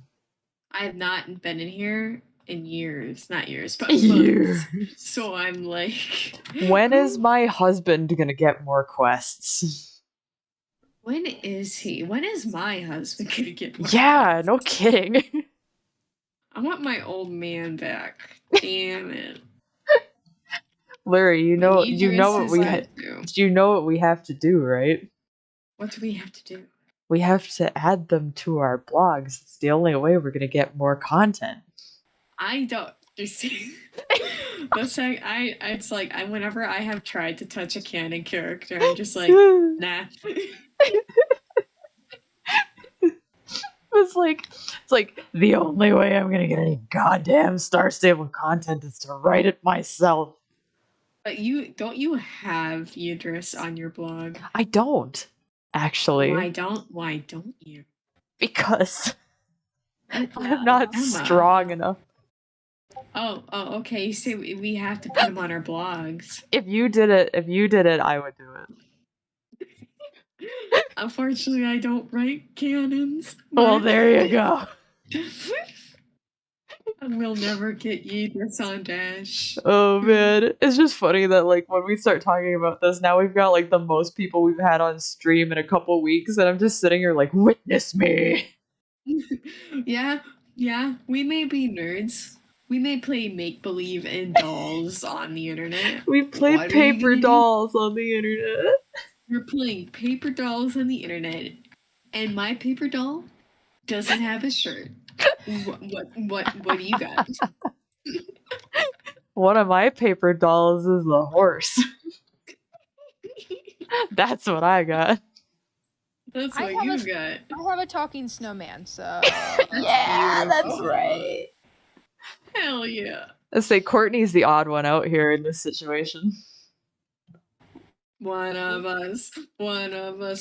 I have not been in here in years. Not years, but years. Months. So I'm like, when is my husband gonna get more quests? When is he? When is my husband gonna get more quests? No kidding. I want my old man back. Damn it. Larry, you know what we have to do, right? What do we have to do? We have to add them to our blogs. It's the only way we're gonna get more content. I don't. You see, that's like it's like whenever I have tried to touch a canon character, I'm just like, nah. It's like the only way I'm gonna get any goddamn Star Stable content is to write it myself. But don't you have Idris on your blog? I don't, actually. Why don't you? Because I'm not strong enough. Oh, okay. You say we have to put them on our blogs. If you did it, I would do it. Unfortunately, I don't write canons. Well, there you go. We'll never get Idris on Dash. Oh man, it's just funny that like when we start talking about this, now we've got like the most people we've had on stream in a couple weeks, and I'm just sitting here like, witness me. Yeah. We may be nerds. We may play make-believe and dolls on the internet. We play paper dolls on the internet. We're playing paper dolls on the internet, and my paper doll doesn't have a shirt. What do you got? One of my paper dolls is the horse. That's what I got. That's what you got. I have a talking snowman, so yeah, that's right. Hell yeah. Let's say Courtney's the odd one out here in this situation. One of us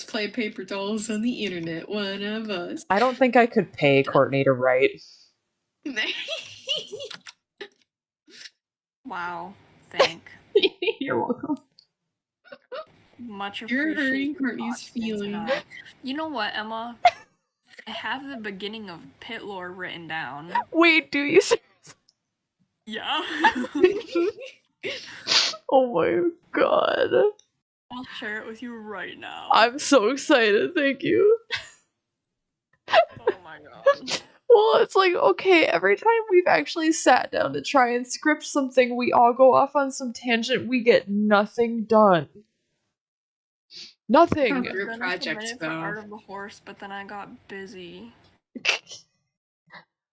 play paper dolls on the internet. One of us. I don't think I could pay Courtney to write. Wow. Thank. You're welcome. Much You're appreciated. hurting Courtney's feelings. You know what, Emma? I have the beginning of pit lore written down. Wait, do you? Yeah. Oh my god. I'll share it with you right now. I'm so excited, thank you. Oh my god. Well, it's like, okay, every time we've actually sat down to try and script something, we all go off on some tangent, we get nothing done. Nothing. Group projects for Art of the Horse, but then I got busy.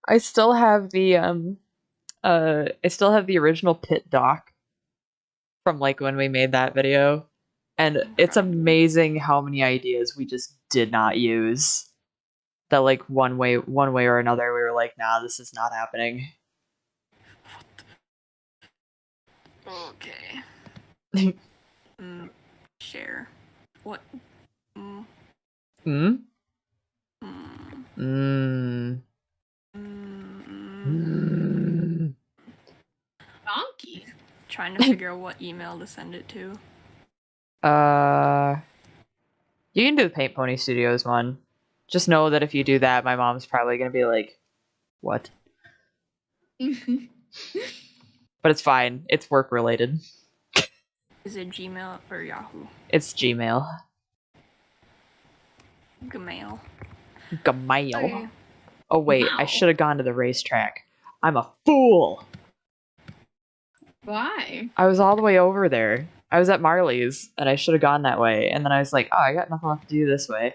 I still have the original pit doc from like when we made that video. And it's amazing how many ideas we just did not use. That like one way or another we were like, nah, this is not happening. Okay. Share. What? Donkey. Trying to figure out what email to send it to. You can do the Paint Pony Studios one. Just know that if you do that, my mom's probably gonna be like, what? But it's fine. It's work related. Is it Gmail or Yahoo? It's Gmail. Gmail. Okay. Oh wait, I should have gone to the racetrack. I'm a fool. Why? I was all the way over there. I was at Marley's, and I should have gone that way. And then I was like, oh, I got nothing left to do this way.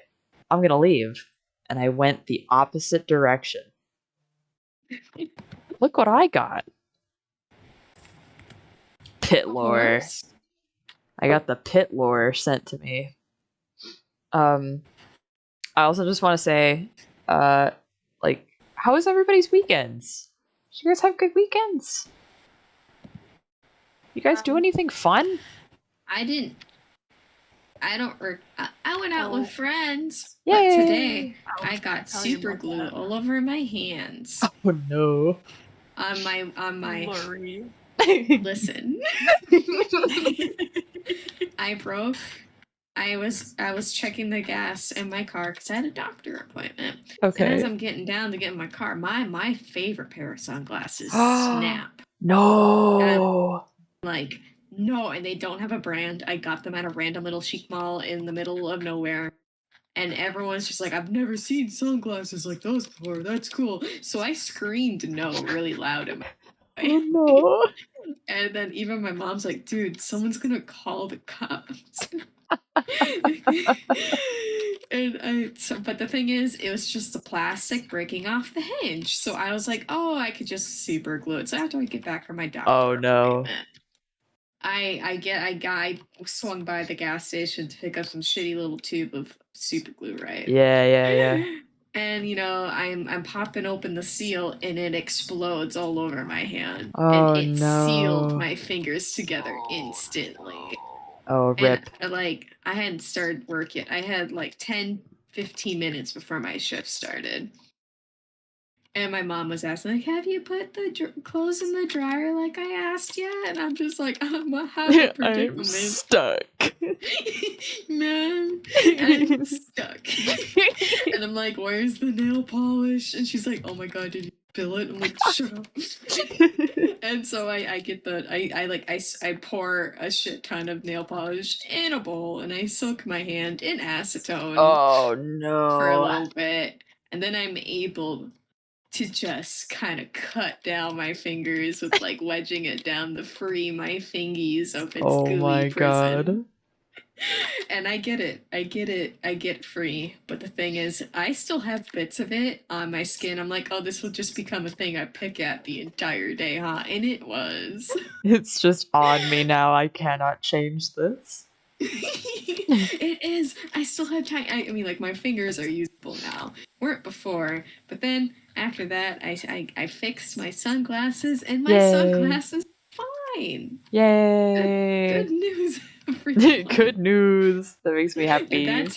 I'm going to leave. And I went the opposite direction. Look what I got. Pit lore. I got the pit lore sent to me. I also just want to say, like, how was everybody's weekends? Did you guys have good weekends? You guys do anything fun? I didn't. I went out with friends. Yay. But today I got super glue all over my hands. Oh no. On my Lori. Listen. I was checking the gas in my car because I had a doctor appointment. Okay. And as I'm getting down to get in my car, my favorite pair of sunglasses snap. No. Like, no, and they don't have a brand. I got them at a random little chic mall in the middle of nowhere. And everyone's just like, I've never seen sunglasses like those before. That's cool. So I screamed no really loud in my Oh no. And then even my mom's like, dude, someone's gonna call the cops. But the thing is, it was just the plastic breaking off the hinge. So I was like, oh, I could just super glue it. So after I get back from my doctor appointment, I swung by the gas station to pick up some shitty little tube of super glue, right? Yeah. And I'm popping open the seal and it explodes all over my hand. Oh, and it no. sealed my fingers together instantly. Oh, rip. And I hadn't started work yet. I had like 10-15 minutes before my shift started. And my mom was asking, like, have you put the clothes in the dryer like I asked yet? And I'm just like, I'm a predicament. I'm stuck. Man, I'm stuck. And I'm like, where's the nail polish? And she's like, oh my god, did you spill it? I'm like, shut up. And so I pour a shit ton of nail polish in a bowl and I soak my hand in acetone. Oh no. For a little bit. And then I'm able to just kind of cut down my fingers with like wedging it down to free my fingies of its gooey prison. God. And I get it free. But the thing is, I still have bits of it on my skin. I'm like, oh, this will just become a thing I pick at the entire day, huh? And it was. It's just on me now. I cannot change this. It is. I still have time. I mean, like, my fingers are usable now. Weren't before. But then after that, I fixed my sunglasses, and my sunglasses are fine. Yay! Good news. Good news. That makes me happy. And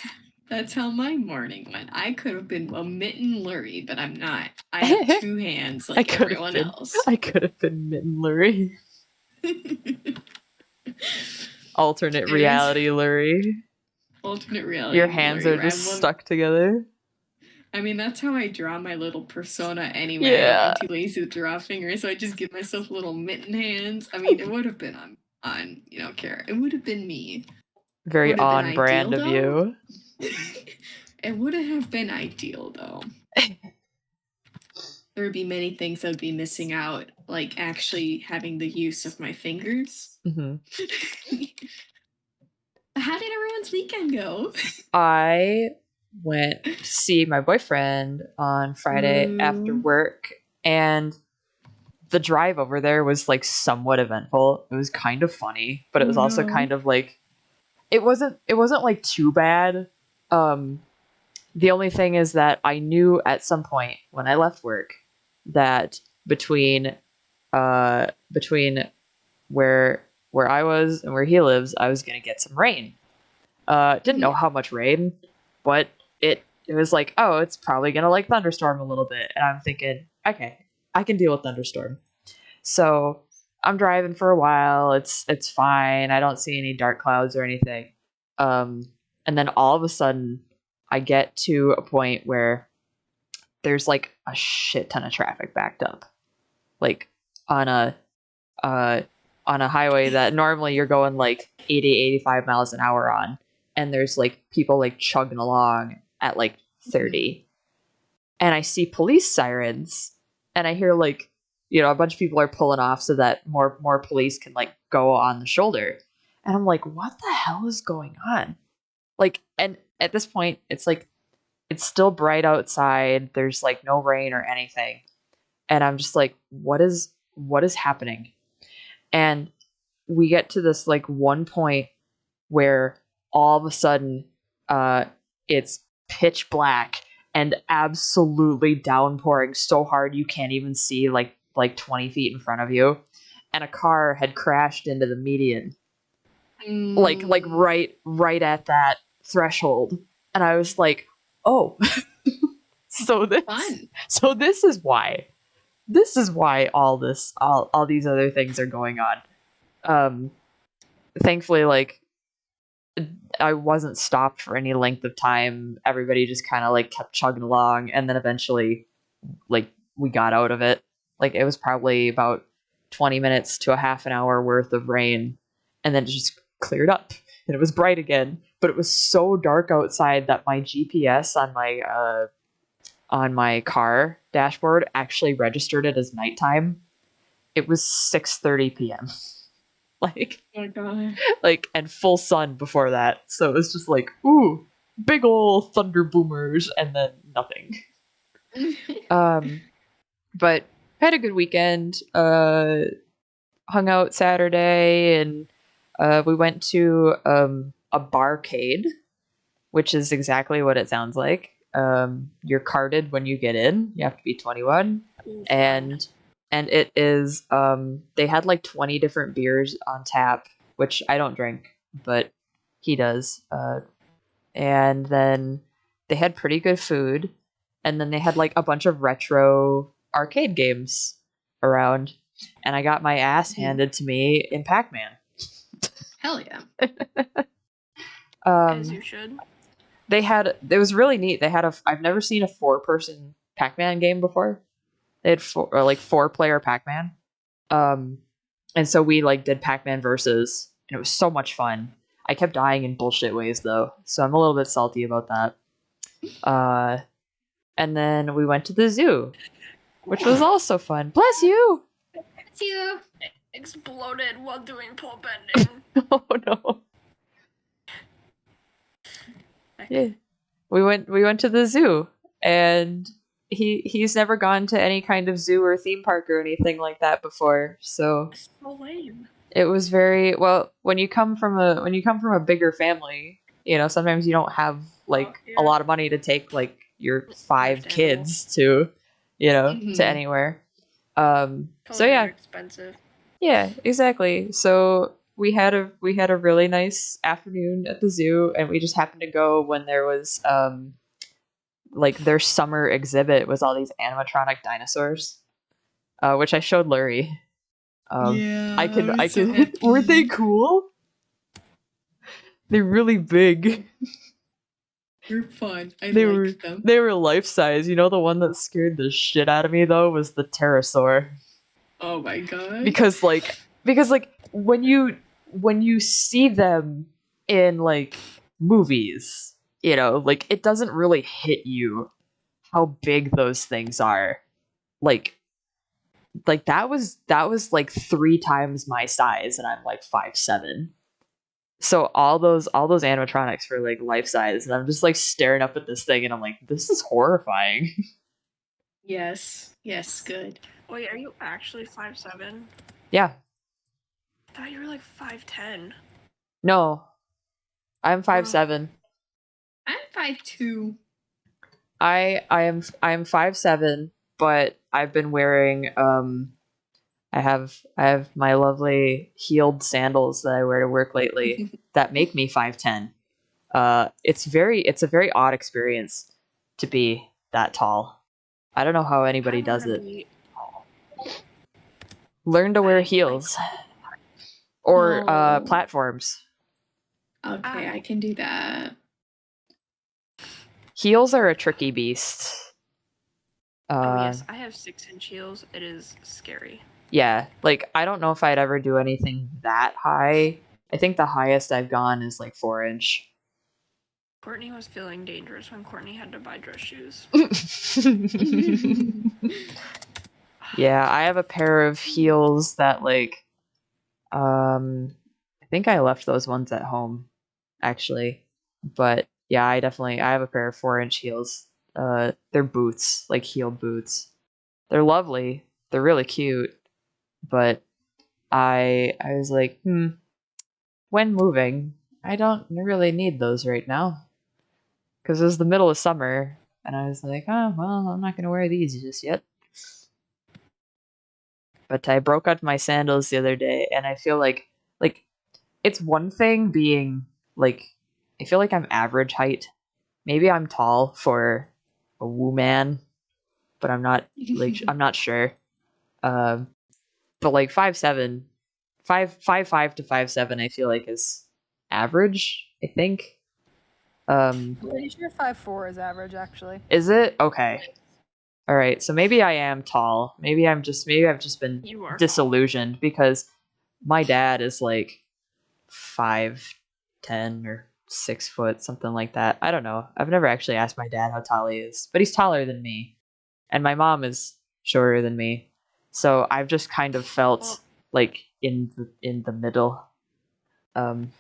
that's how my morning went. I could have been a mitten Lurie, but I'm not. I have two hands like everyone else. I could have been mitten Lurie. Alternate reality Lurie. Alternate reality. Your hands are just stuck together. I mean, that's how I draw my little persona anyway. Yeah. I'm too lazy to draw fingers, so I just give myself little mitten hands. I mean, it would have been on Kara. It would have been me. Very on brand of you. It would have been ideal, though. There would be many things I would be missing out, like actually having the use of my fingers. Mm-hmm. How did everyone's weekend go? I went to see my boyfriend on Friday after work, and the drive over there was like somewhat eventful. It was kind of funny, but it was also kind of like it wasn't like too bad. The only thing is that I knew at some point when I left work that between where I was and where he lives, I was gonna get some rain. Didn't know how much rain, but it was like, oh, it's probably gonna like thunderstorm a little bit, and I'm thinking, okay, I can deal with thunderstorm. So I'm driving for a while. It's fine. I don't see any dark clouds or anything. And then all of a sudden, I get to a point where there's like a shit ton of traffic backed up, like on a highway that normally you're going like 80, 85 miles an hour on, and there's like people like chugging along at like 30, and I see police sirens, and I hear like, you know, a bunch of people are pulling off so that more police can like go on the shoulder, and I'm like, what the hell is going on? Like, and at this point, it's like, it's still bright outside. There's like no rain or anything. And I'm just like, what is happening? And we get to this like one point where all of a sudden, it's pitch black and absolutely downpouring so hard you can't even see like 20 feet in front of you. And a car had crashed into the median. Like right at that threshold, and I was like, oh. so this is why all these other things are going on. Thankfully, like, I wasn't stopped for any length of time. Everybody just kind of like kept chugging along, and then eventually like we got out of it. Like, it was probably about 20 minutes to a half an hour worth of rain, and then it just cleared up and it was bright again. But it was so dark outside that my GPS on my car dashboard actually registered it as nighttime. It was 6:30 p.m. Like, oh my God. Like, and full sun before that. So it was just like, ooh, big ol' thunder boomers, and then nothing. But I had a good weekend. Hung out Saturday, and we went to a barcade, which is exactly what it sounds like. You're carded when you get in. You have to be 21. And it is, they had like 20 different beers on tap, which I don't drink, but he does. And then they had pretty good food. And then they had like a bunch of retro arcade games around. And I got my ass handed to me in Pac-Man. Hell yeah. As you should. It was really neat. They had I've never seen a 4-person Pac-Man game before. They had 4-player Pac-Man. And so we like did Pac-Man versus, and it was so much fun. I kept dying in bullshit ways though, so I'm a little bit salty about that. And then we went to the zoo, which was also fun. Bless you! Bless you! Exploded while doing pole bending. Oh no. Yeah. We went to the zoo, and he's never gone to any kind of zoo or theme park or anything like that before. So lame. It was very well, when you come from a bigger family, you know, sometimes you don't have like a lot of money to take like your 5 kids to, you know, to anywhere. So yeah, expensive. Yeah, exactly. So we had a really nice afternoon at the zoo, and we just happened to go when there was like their summer exhibit was all these animatronic dinosaurs, which I showed Lurie. Yeah, I could. Were they cool? They're really big. They're fun. I liked them. They were life size. You know, the one that scared the shit out of me though was the pterosaur. Oh my God. Because when you see them in like movies, you know, like it doesn't really hit you how big those things are. Like that was like 3 times my size, and I'm like 5'7". So all those animatronics were like life size, and I'm just like staring up at this thing, and I'm like, this is horrifying. Yes, good. Wait, are you actually 5'7"? Yeah. I thought you were like 5'10". No. I'm 5'7". I'm 5'2". I am 5'7", but I've been wearing I have my lovely heeled sandals that I wear to work lately that make me 5'10". It's a very odd experience to be that tall. I don't know how anybody does it. Learn to wear heels or platforms. Okay, I can do that. Heels are a tricky beast. Oh yes, I have 6-inch heels. It is scary. Yeah, like I don't know if I'd ever do anything that high. I think the highest I've gone is like 4-inch. Courtney was feeling dangerous when Courtney had to buy dress shoes. Yeah, I have a pair of heels that like I think I left those ones at home actually. But yeah, I have a pair of 4-inch heels. They're boots, like heeled boots. They're lovely. They're really cute. But I was like, when moving, I don't really need those right now. Because it was the middle of summer, and I was like, oh, well, I'm not going to wear these just yet. But I broke out my sandals the other day, and I feel like it's one thing being, like, I feel like I'm average height. Maybe I'm tall for a woman, but I'm not, like, I'm not sure. But, like, 5'7", 5'5" to 5'7", I feel like is average, I think. I'm pretty sure 5'4" is average, actually. Is it? Okay. All right, so maybe I am tall. Maybe I've just been disillusioned because my dad is like 5'10" or 6 foot, something like that. I don't know. I've never actually asked my dad how tall he is, but he's taller than me, and my mom is shorter than me. So I've just kind of felt like in the middle. I'm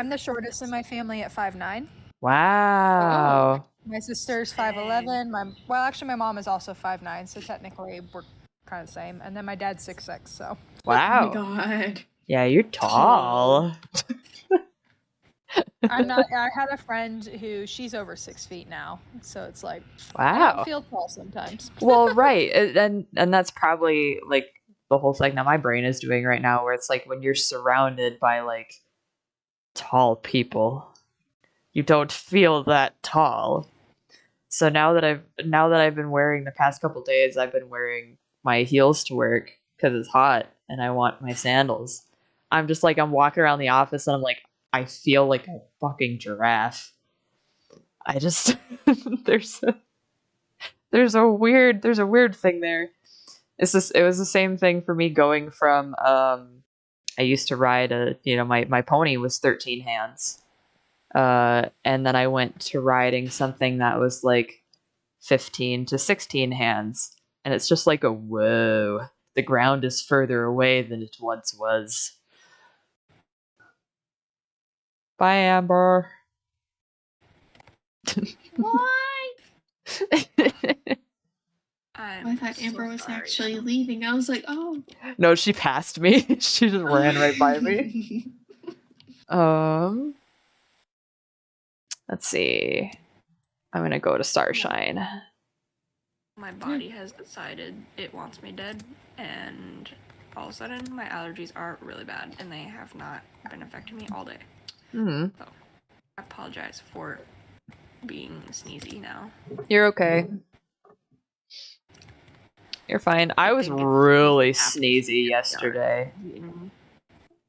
the shortest in my family at 5'9". Wow. My sister's 5'11". My mom is also 5'9", so technically we're kind of the same. And then my dad's 6'6", so. Wow. Oh my god. Yeah, you're tall. I'm not. I had a friend who she's over 6 feet now, so it's like wow. I don't feel tall sometimes. Well, right, and that's probably like the whole thing that my brain is doing right now, where it's like when you're surrounded by like tall people, you don't feel that tall. So now that I've been wearing the past couple days, I've been wearing my heels to work because it's hot and I want my sandals. I'm just like I'm walking around the office and I'm like I feel like a fucking giraffe. I just there's a weird thing there. It was the same thing for me going from I used to ride my pony was 13 hands. And then I went to riding something that was like 15 to 16 hands. And it's just like a whoa. The ground is further away than it once was. Bye, Amber. Why? I thought Amber was actually leaving. I was like, oh. No, she passed me. She just ran right by me. Let's see. I'm gonna go to Starshine. My body has decided it wants me dead, and all of a sudden my allergies are really bad, and they have not been affecting me all day. So I apologize for being sneezy now. You're okay. You're fine. I was really sneezy yesterday.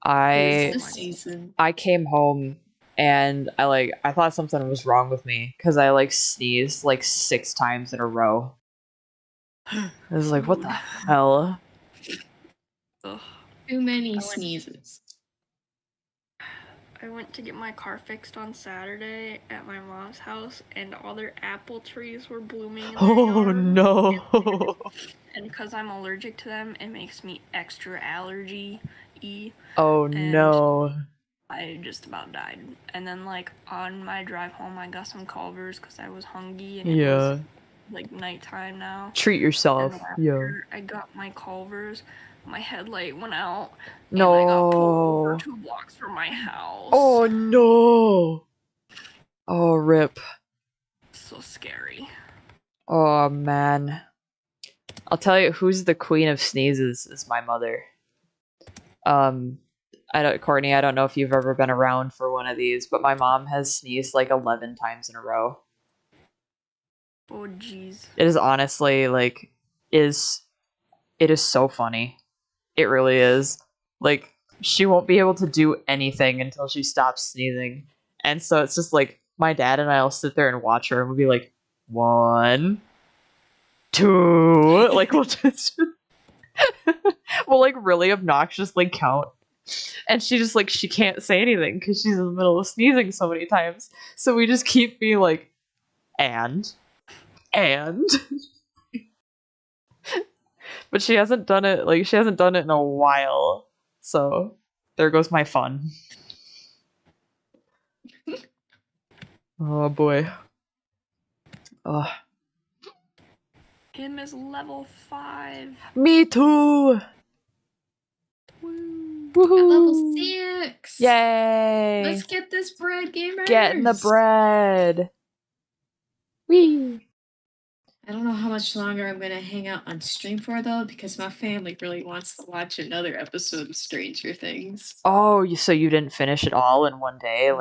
I came home and I thought something was wrong with me because I like sneezed like 6 times in a row. I was like, what the hell? Ugh. Too many sneezes. I went to get my car fixed on Saturday at my mom's house, and all their apple trees were blooming in their yard. No. And because I'm allergic to them, it makes me extra allergy-y. Oh no. I just about died. And then, like, on my drive home, I got some Culvers because I was hungry, and it was like nighttime now. Treat yourself. And Yeah. I got my Culvers. My headlight went out. No. And I got pulled over 2 blocks from my house. Oh no. Oh, rip. So scary. Oh man. I'll tell you who's the queen of sneezes is my mother. Courtney, I don't know if you've ever been around for one of these, but my mom has sneezed like 11 times in a row. Oh jeez. It is honestly like it is so funny. It really is. Like she won't be able to do anything until she stops sneezing. And so it's just like my dad and I'll sit there and watch her and we'll be like 1 2 like we'll just we'll like really obnoxiously count. And she just like she can't say anything because she's in the middle of sneezing so many times. So we just keep being like and but she hasn't done it in a while. So there goes my fun. Oh boy. Oh. Him is level 5. Me too. Woohoo. Level 6. Yay. Let's get this bread, gamers. Getting the bread. Whee. I don't know how much longer I'm going to hang out on stream for, though, because my family really wants to watch another episode of Stranger Things. Oh, so you didn't finish it all in one day?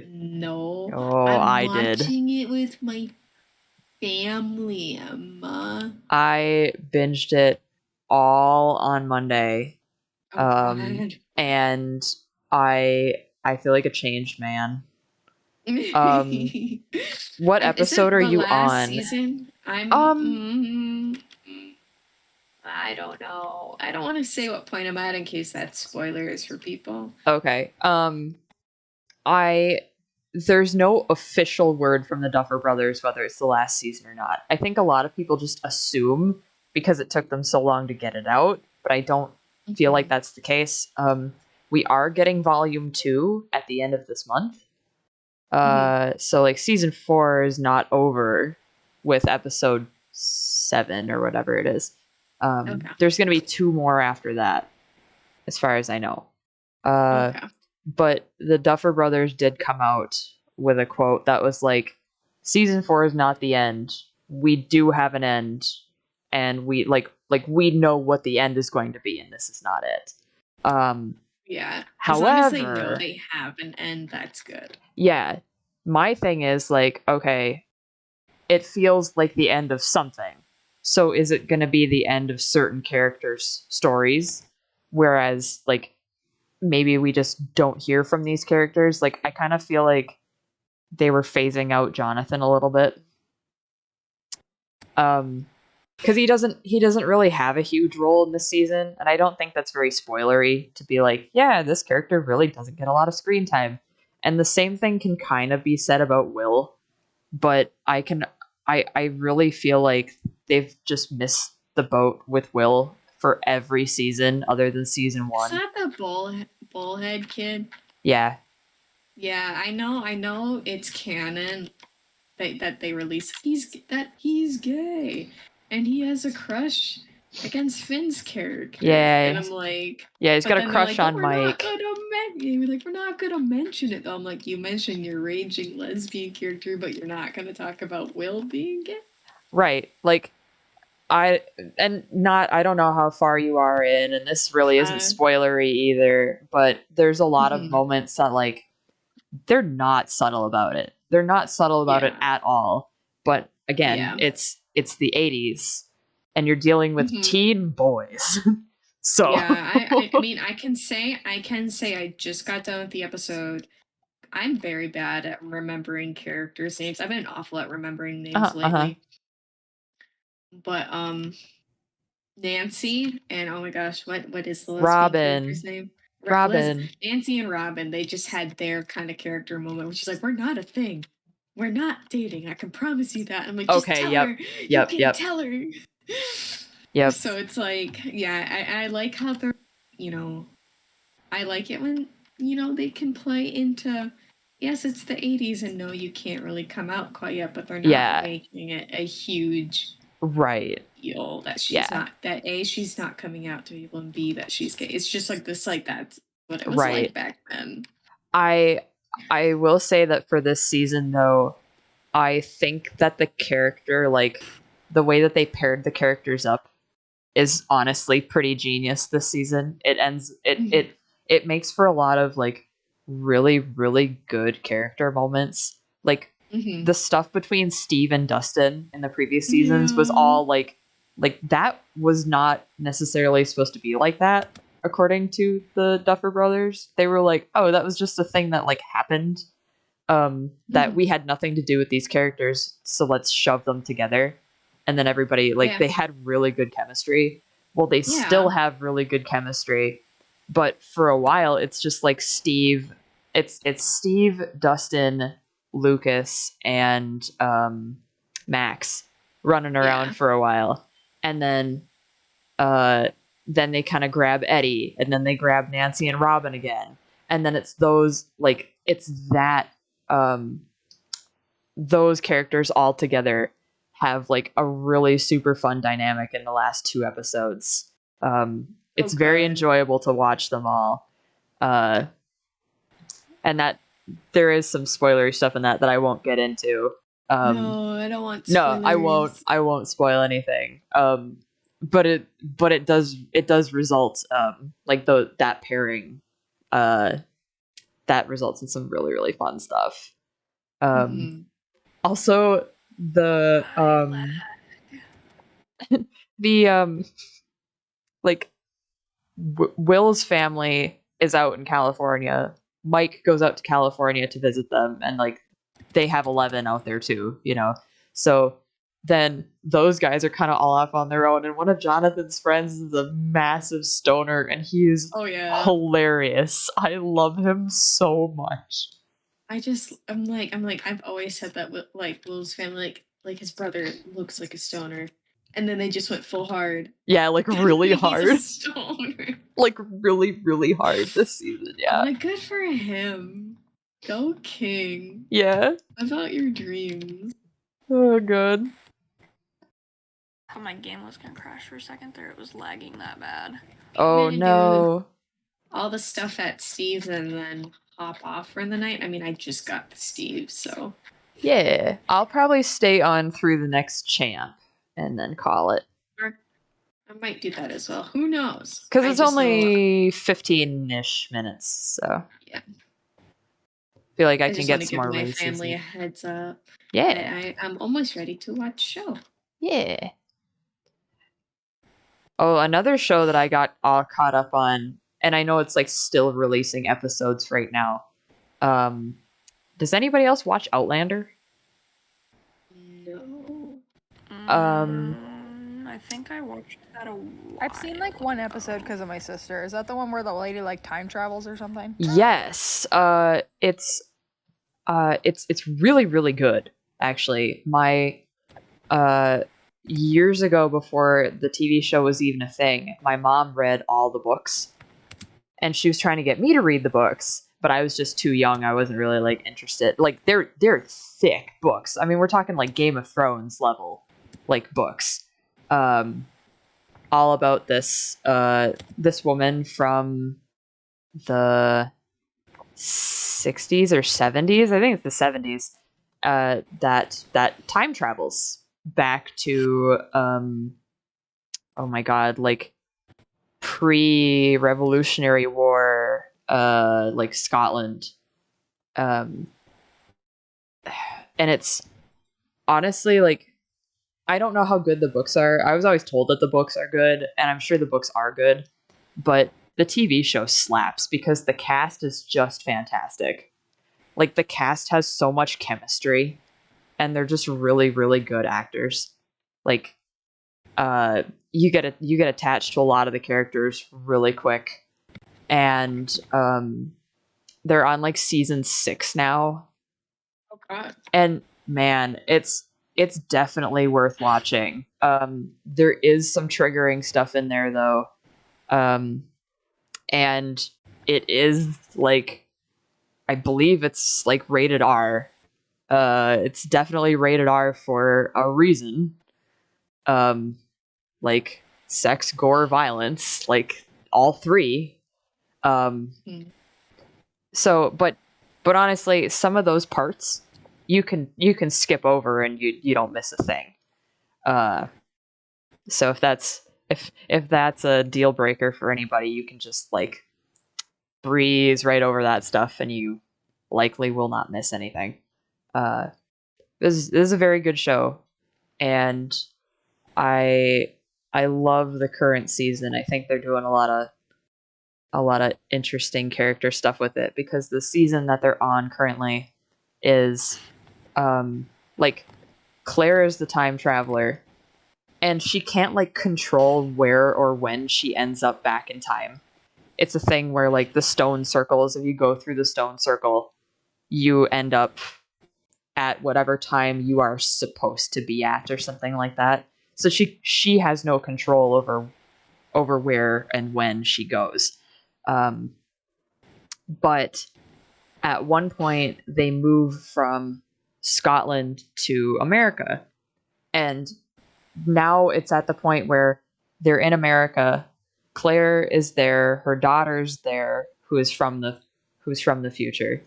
No. Oh, I'm did. watching it with my family, Emma. I binged it all on Monday. God. And I feel like a changed man. What episode are you on? Season? I don't know. I don't want to say what point I'm at in case that's spoilers for people. Okay. There's no official word from the Duffer Brothers whether it's the last season or not. I think a lot of people just assume because it took them so long to get it out, but I don't feel like that's the case. We are getting volume 2 at the end of this month. So like season 4 is not over with episode 7 or whatever it is. There's going to be 2 more after that, as far as I know. But the Duffer Brothers did come out with a quote that was like, season 4 is not the end. We do have an end, and we we know what the end is going to be, and this is not it. Yeah. However, as long as they know they have an end, that's good. Yeah. My thing is like, okay, it feels like the end of something. So is it going to be the end of certain characters' stories? Whereas, like, maybe we just don't hear from these characters. Like, I kind of feel like they were phasing out Jonathan a little bit. Because he doesn't really have a huge role in this season, and I don't think that's very spoilery to be like, yeah, this character really doesn't get a lot of screen time. And the same thing can kind of be said about Will, but I really feel like they've just missed the boat with Will for every season other than season 1. Is that the bullhead kid? Yeah. Yeah, I know it's canon that they released he's gay and he has a crush against Finn's character. Yeah. And I'm like, yeah, he's got a crush on Mike. We're not gonna mention it though. I'm like, you mentioned your raging lesbian character, but you're not gonna talk about Will being gay? Right. Like, I don't know how far you are in, and this really isn't spoilery either, but there's a lot of moments that, like, they're not subtle about it. They're not subtle about it at all. But again, it's the 80s, and you're dealing with teen boys. So yeah, I mean, I can say I just got done with the episode. I'm very bad at remembering characters' names. I've been awful at remembering names lately. But Nancy and oh my gosh, what is the lesbian character's name? Robin. Nancy and Robin, they just had their kind of character moment, which is like, we're not a thing. We're not dating. I can promise you that. I'm like, just tell her. You can tell her. Yep. So it's like, yeah, I like how they're, I like it when, they can play into yes, it's the 80s, and no, you can't really come out quite yet, but they're not making it a huge deal that she's not, that A, she's not coming out to people, and B, that she's gay. It's just like this, like, that's what it was like back then. I will say that for this season, though, I think that the character, like, the way that they paired the characters up is honestly pretty genius this season. It makes for a lot of, like, really, really good character moments. Like, the stuff between Steve and Dustin in the previous seasons was all, like, that was not necessarily supposed to be like that, according to the Duffer Brothers. They were like, oh, that was just a thing that, like, happened. That we had nothing to do with these characters, so let's shove them together. And then everybody, like, they had really good chemistry. Well, they still have really good chemistry, but for a while, it's just like Steve. It's Steve, Dustin, Lucas, and Max running around for a while, and then they kind of grab Eddie, and then they grab Nancy and Robin again, and then it's those, like, it's that those characters all together have, like, a really super fun dynamic in the last 2 episodes. It's very enjoyable to watch them all. And that there is some spoilery stuff in that I won't get into. No, I don't want spoilers. No, I won't spoil anything. But it does result, like, that pairing, that results in some really, really fun stuff. Also, the like, Will's family is out in California. Mike goes out to California to visit them, and, like, they have 11 out there too, you know. So then those guys are kind of all off on their own, and one of Jonathan's friends is a massive stoner, and he is hilarious. I love him so much. I'm like, I've always said that with, like, Will's family, like his brother looks like a stoner, and then they just went full hard. Yeah, like, really hard. He's a stoner. Like, really, really hard this season. Yeah. I'm like, good for him. Go King. Yeah. About your dreams. Oh, good. Oh, my game was gonna crash for a second there. It was lagging that bad. Oh, no. All the stuff at Steve's and then hop off for the night. I mean, I just got the Steve, so. Yeah. I'll probably stay on through the next champ and then call it. I might do that as well. Who knows? Because it's only 15-ish minutes, so. Yeah. I feel like I can get some more my races. family a heads up. Yeah. I'm almost ready to watch show. Yeah. Oh, another show that I got all caught up on, and I know it's, like, still releasing episodes right now. Does anybody else watch Outlander? No. I think I watched that a while. I've seen, like, one episode because of my sister. Is that the one where the lady, like, time travels or something? Yes. It's really, really good, actually. My years ago, before the TV show was even a thing, my mom read all the books, and she was trying to get me to read the books, but I was just too young. I wasn't really, like, interested. Like, they're thick books. I mean, we're talking, like, Game of Thrones level, like, books. All about this woman from the 60s or 70s. I think it's the 70s. That time travels back to oh my god, like, pre-Revolutionary War, like, Scotland. And it's honestly, like, I don't know how good the books are. I was always told that the books are good, and I'm sure the books are good, but the TV show slaps because the cast is just fantastic. Like, the cast has so much chemistry, and they're just really, really good actors. Like, you get attached to a lot of the characters really quick, and they're on, like, season 6 now. Oh god. And man, it's definitely worth watching. There is some triggering stuff in there, though, and it is, like, I believe it's like rated R. It's definitely rated R for a reason. Like sex, gore, violence, like all three. So, but honestly, some of those parts you can skip over and you don't miss a thing. So if that's a deal breaker for anybody, you can just like breeze right over that stuff and you likely will not miss anything. This is a very good show, and I love the current season. I think they're doing a lot of interesting character stuff with it, because the season that they're on currently is like Claire is the time traveler, and she can't like control where or when she ends up back in time. It's a thing where like the stone circles, if you go through the stone circle, you end up at whatever time you are supposed to be at or something like that. So she has no control over where and when she goes. But at one point they move from Scotland to America, and now it's at the point where they're in America. Claire is there, her daughter's there, who's from the future,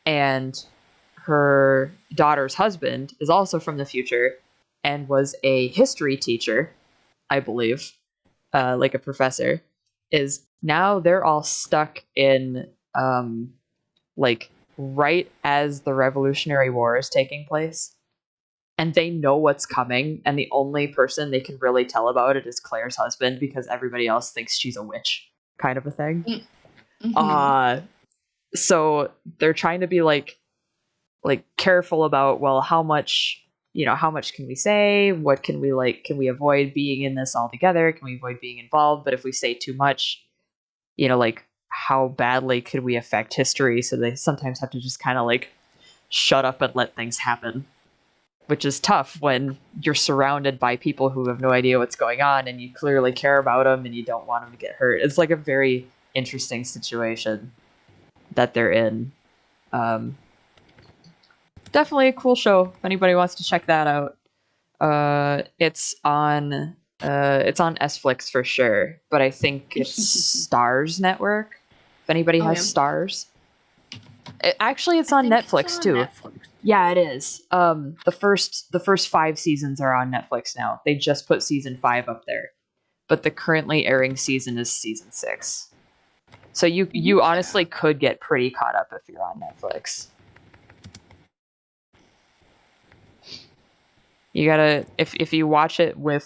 and her daughter's husband is also from the future and was a history teacher, I believe, like a professor. Is now they're all stuck in like right as the Revolutionary War is taking place, and they know what's coming, and the only person they can really tell about it is Claire's husband, because everybody else thinks she's a witch, kind of a thing. So they're trying to be like careful about, well, how much can we say? What can we avoid being in this altogether? Can we avoid being involved? But if we say too much, like how badly could we affect history? So they sometimes have to just kind of like shut up and let things happen, which is tough when you're surrounded by people who have no idea what's going on and you clearly care about them and you don't want them to get hurt. It's like a very interesting situation that they're in. Definitely a cool show if anybody wants to check that out. It's on Sflix for sure, but I think it's Stars Network. If anybody has Stars. Actually, it's on Netflix too. Netflix. Yeah, it is. The first 5 seasons are on Netflix now. They just put season 5 up there, but the currently airing season is season 6. So you honestly could get pretty caught up if you're on Netflix. You gotta, if you watch it with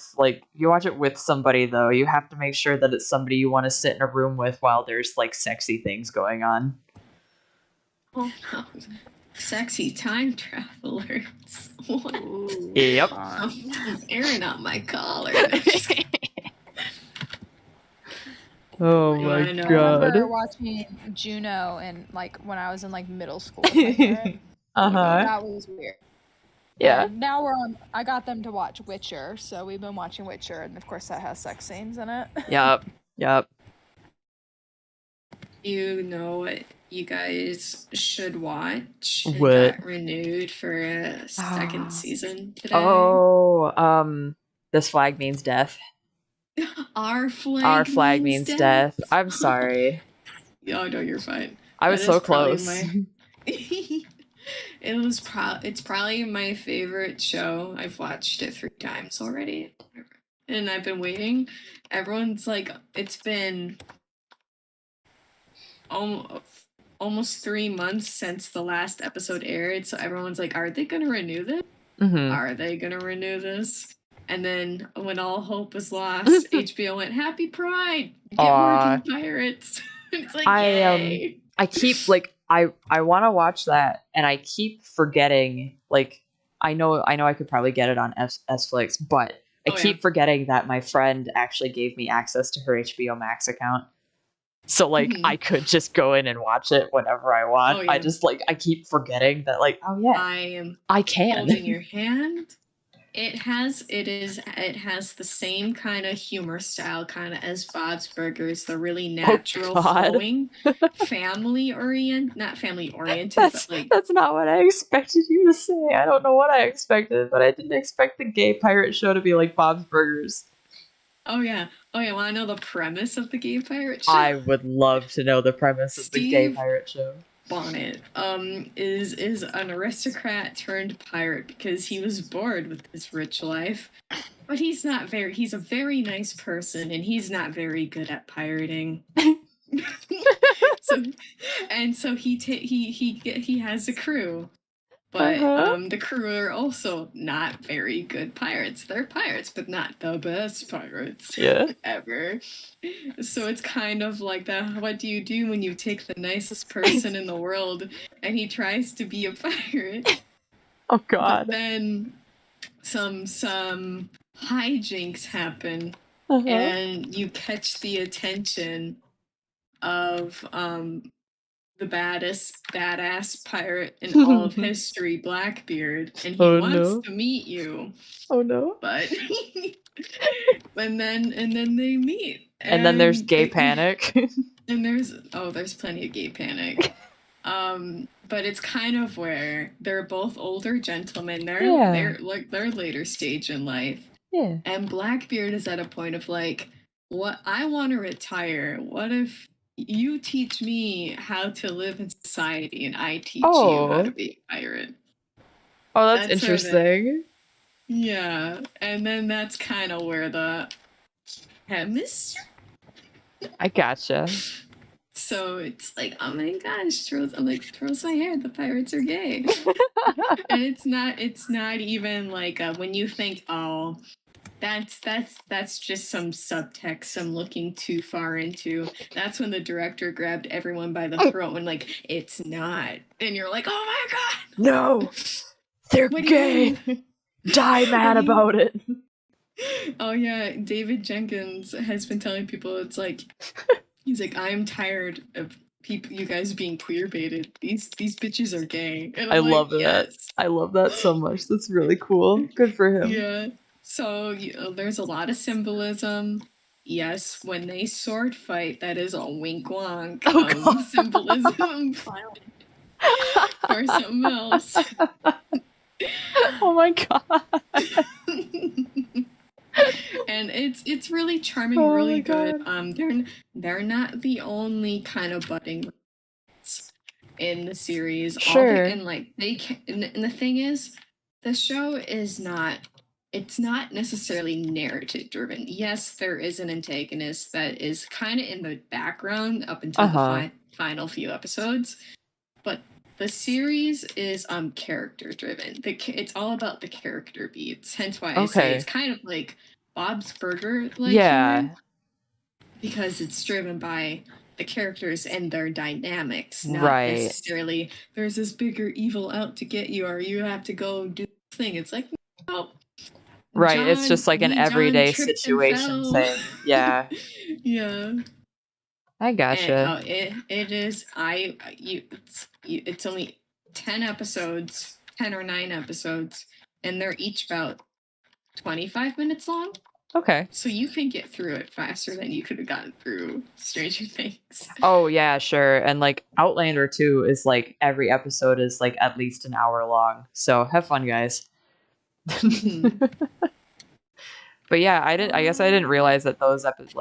somebody though, you have to make sure that it's somebody you want to sit in a room with while there's like sexy things going on. Oh, sexy time travelers. What? Yep. I'm airing out my collar. Oh my god. I remember watching Juno and like when I was in like middle school with my parents. That was weird. Yeah. And now I got them to watch Witcher, so we've been watching Witcher, and of course that has sex scenes in it. Yep. You know what you guys should watch? What? It got renewed for a second season today. This flag means death. Our flag means death. I'm sorry. Oh no, you're fine. I was so close. It's probably my favorite show. I've watched it 3 times already, and I've been waiting. Everyone's like, it's been almost 3 months since the last episode aired, so everyone's like, are they gonna renew this? Mm-hmm. Are they gonna renew this? And then when all hope was lost, HBO went, Happy Pride! Get working, pirates! It's like, yay! I keep like I want to watch that, and I keep forgetting. Like I know I could probably get it on Sflix, but I keep forgetting that my friend actually gave me access to her HBO Max account, so like I could just go in and watch it whenever I want. I just I keep forgetting that I can. Holding your hand. It has the same kind of humor style kind of as Bob's Burgers, the really natural flowing not family oriented, but like that's not what I expected you to say. I don't know what I expected, but I didn't expect the gay pirate show to be like Bob's Burgers. Oh yeah. Want to know the premise of the gay pirate show? I would love to know the premise of the gay pirate show. Bonnet is an aristocrat turned pirate because he was bored with his rich life, but he's a very nice person and he's not very good at pirating. so he has a crew, but the crew are also not very good pirates. They're pirates, but not the best pirates ever. So it's kind of like that. What do you do when you take the nicest person in the world and he tries to be a pirate? Oh God! But then some hijinks happen, and you catch the attention of the badass pirate in all of history, Blackbeard, and he wants to meet you. Oh no! But and then they meet. And then there's gay panic. And there's plenty of gay panic. But it's kind of where they're both older gentlemen. They're later stage in life. Yeah. And Blackbeard is at a point of like, what I want to retire. What if you teach me how to live in society and I teach you how to be a pirate? Oh, that's interesting. Yeah. And then that's kind of where the chemistry. I gotcha. So it's like, oh my gosh, throws my hair, the pirates are gay. And it's not even like when you think, oh, that's just some subtext I'm looking too far into. That's when the director grabbed everyone by the throat and like, it's not. And you're like, oh my God. No, they're gay. Die mad about it. Oh yeah, David Jenkins has been telling people, it's like, he's like, I'm tired of you guys being queer baited. These bitches are gay. And I love that. I love that so much. That's really cool. Good for him. Yeah. So there's a lot of symbolism. Yes, when they sword fight, that is a wink wonk symbolism for something else. Oh my God. And it's really charming, really good. They're not the only kind of budding in the series. Sure. And like and the thing is, the show is not. It's not necessarily narrative driven. Yes, there is an antagonist that is kind of in the background up until the final few episodes, but the series is character driven. It's all about the character beats. Hence why I say it's kind of like Bob's Burger, humor, because it's driven by the characters and their dynamics, not necessarily there's this bigger evil out to get you, or you have to go do this thing. It's like, no. Right, it's just like an everyday situation thing. Yeah. Yeah. I gotcha. And, it is. It's only 10 episodes, 10 or 9 episodes, and they're each about 25 minutes long. Okay. So you can get through it faster than you could have gotten through Stranger Things. Oh yeah, sure. And like Outlander 2 is like every episode is like at least an hour long. So have fun, guys. But yeah, I guess I didn't realize that those episodes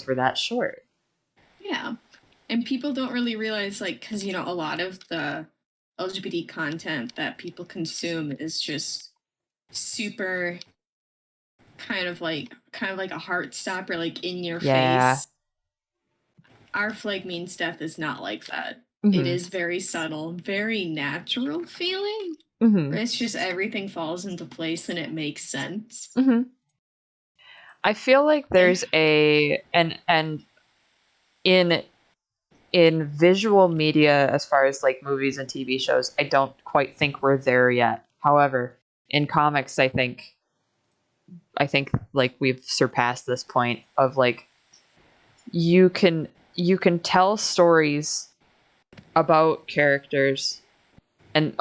were that short. Yeah, and people don't really realize, like, because a lot of the LGBT content that people consume is just super kind of like a heart stopper, like in your face. Our Flag Means Death is not like that. Mm-hmm. It is very subtle, very natural feeling. Mm-hmm. It's just everything falls into place and it makes sense. Mm-hmm. I feel like there's and in visual media, as far as like movies and TV shows, I don't quite think we're there yet. However, in comics, I think like we've surpassed this point of like you can tell stories about characters. And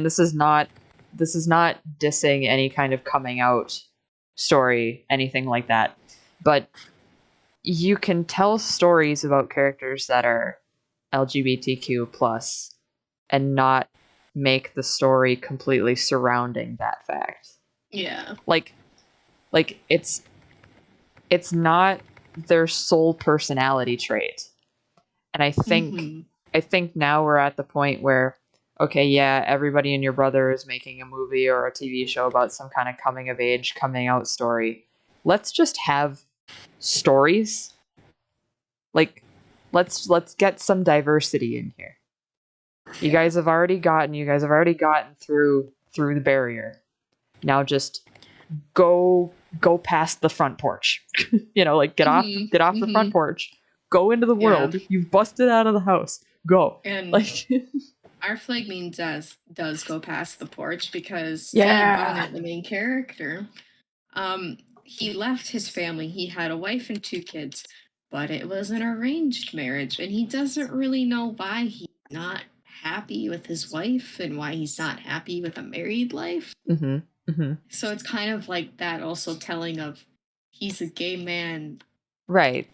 this is not this is not dissing any kind of coming out story, anything like that. But you can tell stories about characters that are LGBTQ plus and not make the story completely surrounding that fact. Yeah. Like it's not their sole personality trait. And I think now we're at the point where, okay, yeah, everybody and your brother is making a movie or a TV show about some kind of coming of age, coming out story. Let's just have stories. Like, let's get some diversity in here. You guys have already gotten through the barrier. Now just go past the front porch. Like get off the front porch. Go into the world. You've busted out of the house. Go. And our flag mean does go past the porch because Bonnet, the main character, he left his family. He had a wife and 2 kids, but it was an arranged marriage, and he doesn't really know why he's not happy with his wife and why he's not happy with a married life. So it's kind of like that also telling of he's a gay man. Right.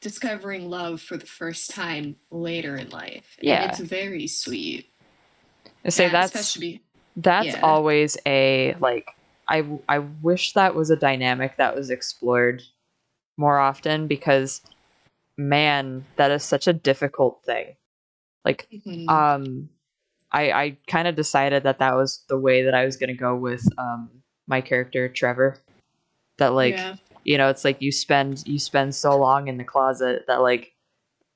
Discovering love for the first time later in life. Yeah. And it's very sweet. I say that's always a, like, I wish that was a dynamic that was explored more often, because man, that is such a difficult thing. Like, I kind of decided that was the way that I was going to go with my character Trevor. That, like, it's like you spend so long in the closet that, like,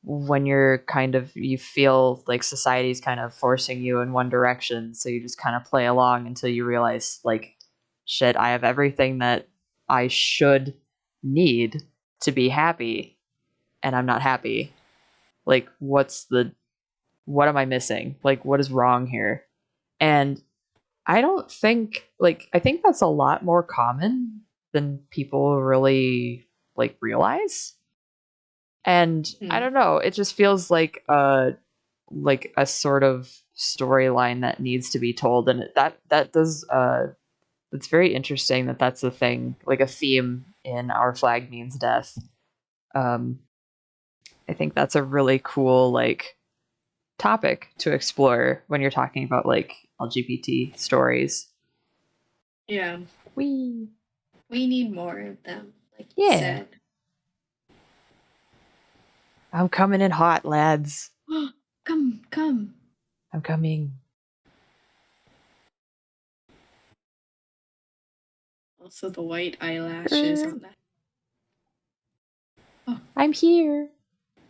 when you feel like society's kind of forcing you in one direction, so you just kind of play along until you realize, like, shit, I have everything that I should need to be happy, and I'm not happy. Like, what am I missing? Like, what is wrong here? And I think that's a lot more common than people really, like, realize. And I don't know, it just feels like a sort of storyline that needs to be told, and that does it's very interesting that that's a thing, like a theme in Our Flag Means Death. I think that's a really cool, like, topic to explore when you're talking about, like, LGBT stories. Yeah. We need more of them, like you said. I'm coming in hot, lads. Come. I'm coming. Also the white eyelashes on that. Oh. I'm here.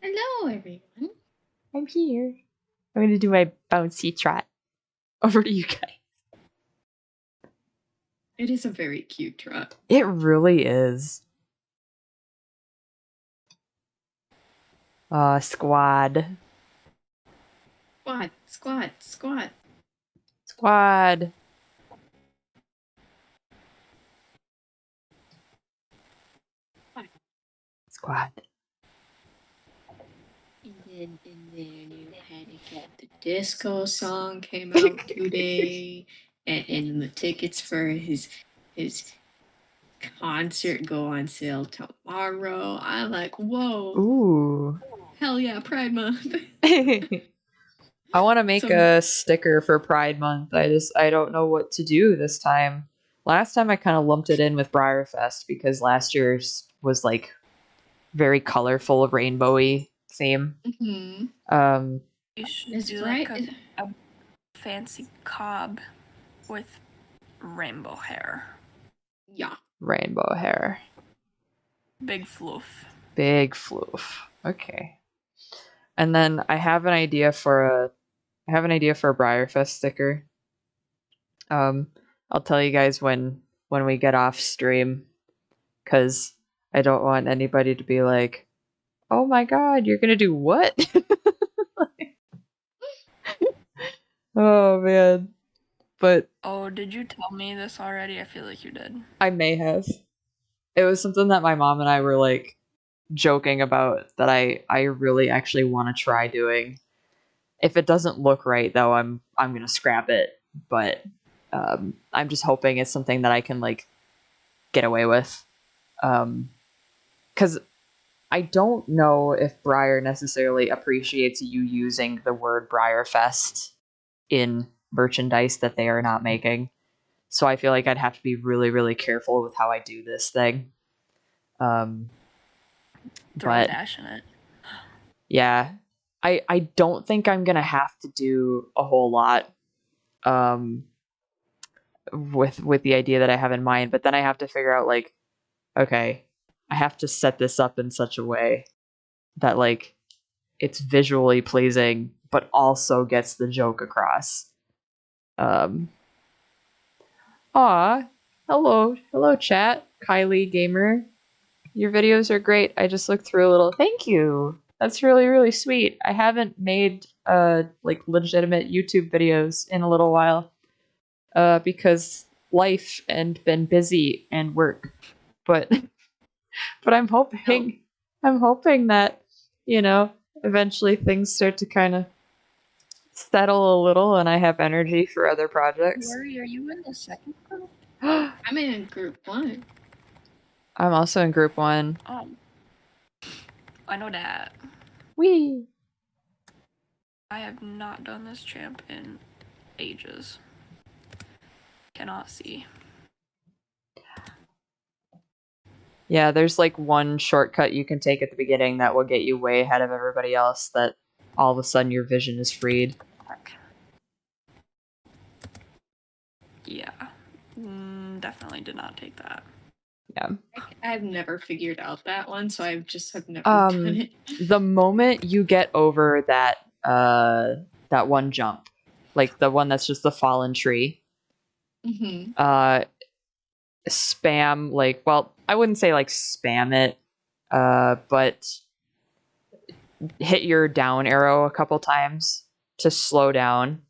Hello, everyone. I'm here. I'm going to do my bouncy trot. Over to you guys. It is a very cute trot. It really is. Squad. Squad. And then you had to get the disco song came out today, and the tickets for his concert go on sale tomorrow. I'm like, whoa. Ooh. Hell yeah, Pride Month. I want to make a sticker for Pride Month. I don't know what to do this time. Last time I kind of lumped it in with Briarfest because last year's was, like, very colorful, rainbowy theme. You should do like a fancy cob with rainbow hair. Yeah. Rainbow hair. Big fluff. Okay. And then I have an idea for a Briarfest sticker. I'll tell you guys when we get off stream, because I don't want anybody to be like, oh my god, you're gonna do what? Oh man. But did you tell me this already? I feel like you did. I may have. It was something that my mom and I were, like, joking about that I really actually want to try doing. If it doesn't look right, though, I'm gonna scrap it. But I'm just hoping it's something that I can like get away with. Because I don't know if Briar necessarily appreciates you using the word Briarfest in merchandise that they are not making. So I feel like I'd have to be really, really careful with how I do this thing. Throw a dash in it. Yeah. I don't think I'm going to have to do a whole lot with the idea that I have in mind. But then I have to figure out, like, okay, I have to set this up in such a way that, like, it's visually pleasing, but also gets the joke across. Hello, chat. Kylie Gamer. Your videos are great. I just looked through a little. Thank you. That's really, really sweet. I haven't made like legitimate YouTube videos in a little while because life and been busy and work. But I'm hoping that, you know, eventually things start to kind of settle a little and I have energy for other projects. Lori, are you in the second group? I'm in group 1. I'm also in group 1. I know that. Wee. I have not done this champ in ages. Cannot see. Yeah, there's like one shortcut you can take at the beginning that will get you way ahead of everybody else that all of a sudden your vision is freed. Yeah. Definitely did not take that. Yeah. I've never figured out that one, so I just have never done it. The moment you get over that one jump, like the one that's just the fallen tree, spam, like, well, I wouldn't say like spam it, but hit your down arrow a couple times to slow down,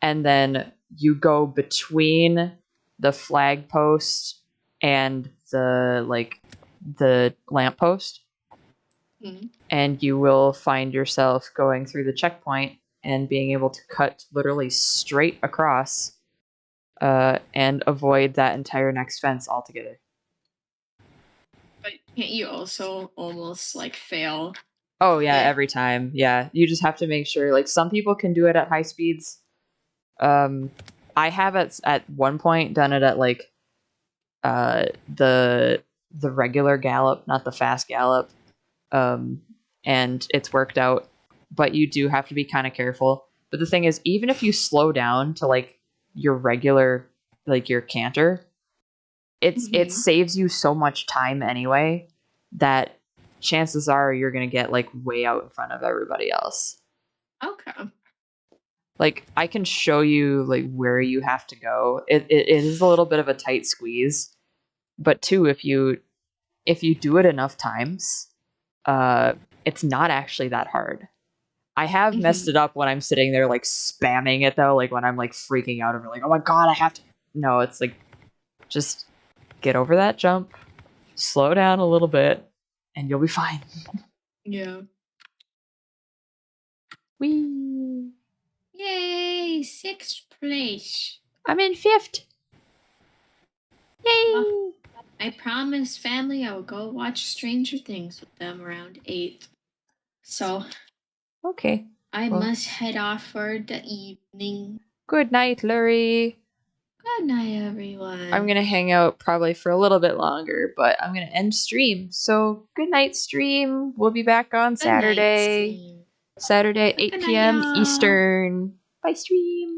and then you go between the flag post and the lamppost, and you will find yourself going through the checkpoint and being able to cut literally straight across and avoid that entire next fence altogether. But can't you also almost like fail? Oh yeah, every time. Yeah, you just have to make sure. Like, some people can do it at high speeds. I have at one point done it at like the regular gallop, not the fast gallop, and it's worked out. But you do have to be kind of careful. But the thing is, even if you slow down to like your regular, like your canter, it saves you so much time anyway that chances are you're gonna get like way out in front of everybody else. Okay. Like, I can show you like where you have to go. It is a little bit of a tight squeeze, but too, if you do it enough times, it's not actually that hard. I have messed it up when I'm sitting there like spamming it though, like when I'm like freaking out over like, oh my god, I have to. No, it's like, just get over that jump, slow down a little bit, and you'll be fine. Yeah. Whee! Yay! 6th place. I'm in 5th. Yay! Well, I promised family I would go watch Stranger Things with them around 8. So. Okay. I must head off for the evening. Good night, Lurie. Good night, everyone. I'm going to hang out probably for a little bit longer, but I'm going to end stream. So, good night, stream. We'll be back on Saturday. Saturday, 8 p.m. Eastern. Bye, stream.